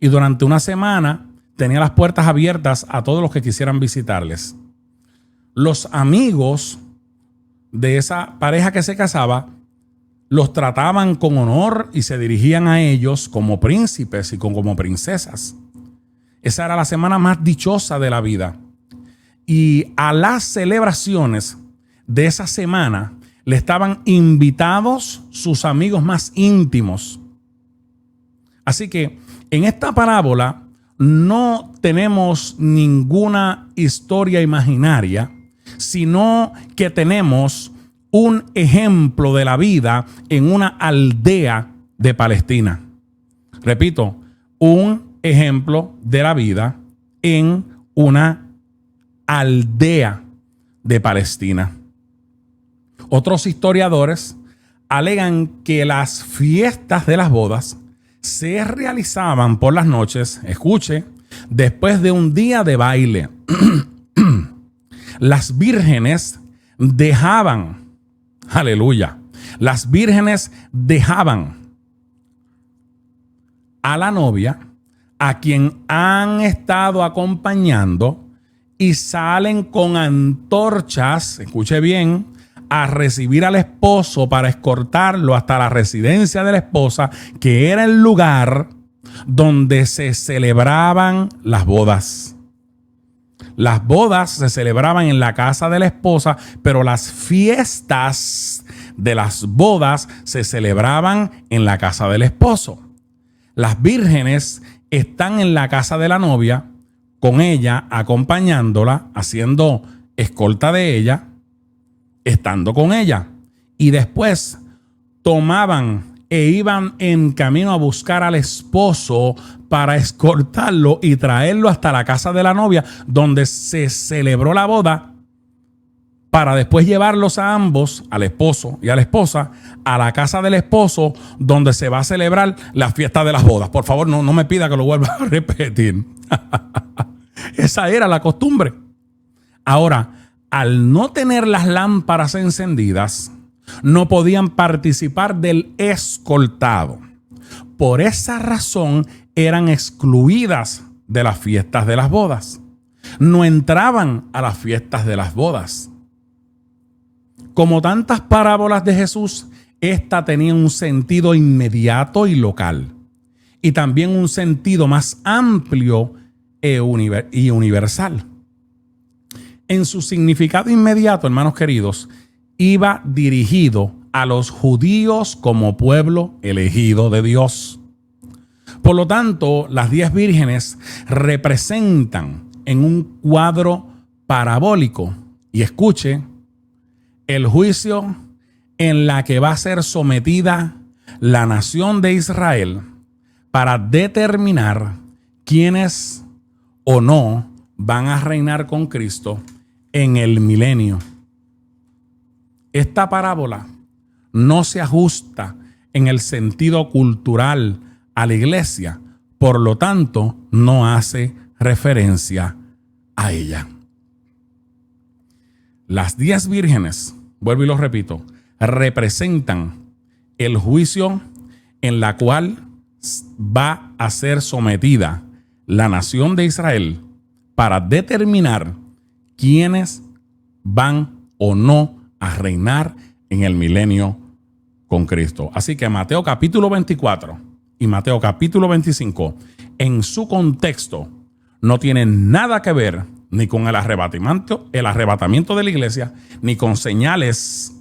y durante una semana tenía las puertas abiertas a todos los que quisieran visitarles. Los amigos de esa pareja que se casaba los trataban con honor y se dirigían a ellos como príncipes y como princesas. Esa era la semana más dichosa de la vida. Y a las celebraciones de esa semana le estaban invitados sus amigos más íntimos. Así que en esta parábola no tenemos ninguna historia imaginaria, sino que tenemos un ejemplo de la vida en una aldea de Palestina. Repito, un ejemplo de la vida en una aldea de Palestina. Otros historiadores alegan que las fiestas de las bodas se realizaban por las noches, escuche, después de un día de baile. Las vírgenes dejaban, aleluya, las vírgenes dejaban a la novia, a quien han estado acompañando, y salen con antorchas, escuche bien, a recibir al esposo para escortarlo hasta la residencia de la esposa, que era el lugar donde se celebraban las bodas. Las bodas se celebraban en la casa de la esposa, pero las fiestas de las bodas se celebraban en la casa del esposo. Las vírgenes están en la casa de la novia, con ella, acompañándola, haciendo escolta de ella, estando con ella. Y después tomaban e iban en camino a buscar al esposo para escoltarlo y traerlo hasta la casa de la novia, donde se celebró la boda, para después llevarlos a ambos, al esposo y a la esposa, a la casa del esposo, donde se va a celebrar la fiesta de las bodas. Por favor, no me pida que lo vuelva a repetir. Esa era la costumbre. Ahora, al no tener las lámparas encendidas, no podían participar del escoltado. Por esa razón eran excluidas de las fiestas de las bodas. No entraban a las fiestas de las bodas. Como tantas parábolas de Jesús, esta tenía un sentido inmediato y local, y también un sentido más amplio y universal. En su significado inmediato, hermanos queridos, iba dirigido a los judíos como pueblo elegido de Dios. Por lo tanto, las 10 vírgenes representan en un cuadro parabólico, y escuche, el juicio en la que va a ser sometida la nación de Israel para determinar quiénes o no van a reinar con Cristo en el milenio. Esta parábola no se ajusta en el sentido cultural a la iglesia, por lo tanto, no hace referencia a ella. Las 10 vírgenes, vuelvo y lo repito, representan el juicio en la cual va a ser sometida la nación de Israel para determinar quiénes van o no a reinar en el milenio con Cristo. Así que Mateo capítulo 24 y Mateo capítulo 25 en su contexto no tienen nada que ver ni con el arrebatamiento de la iglesia, ni con señales,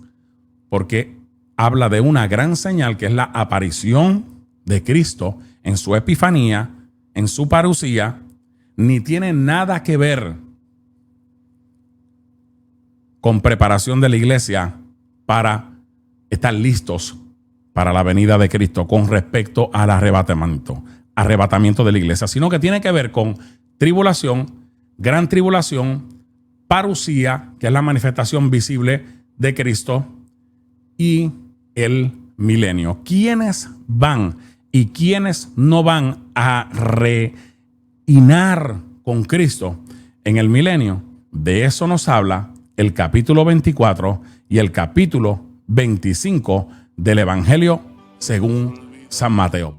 porque habla de una gran señal que es la aparición de Cristo en su epifanía, en su parusía, ni tiene nada que ver con preparación de la iglesia para estar listos para la venida de Cristo con respecto al arrebatamiento de la iglesia, sino que tiene que ver con tribulación, gran tribulación, parusía, que es la manifestación visible de Cristo, y el milenio. ¿Quiénes van y quiénes no van a reinar con Cristo en el milenio? De eso nos habla el capítulo 24 y el capítulo 25 del Evangelio según San Mateo.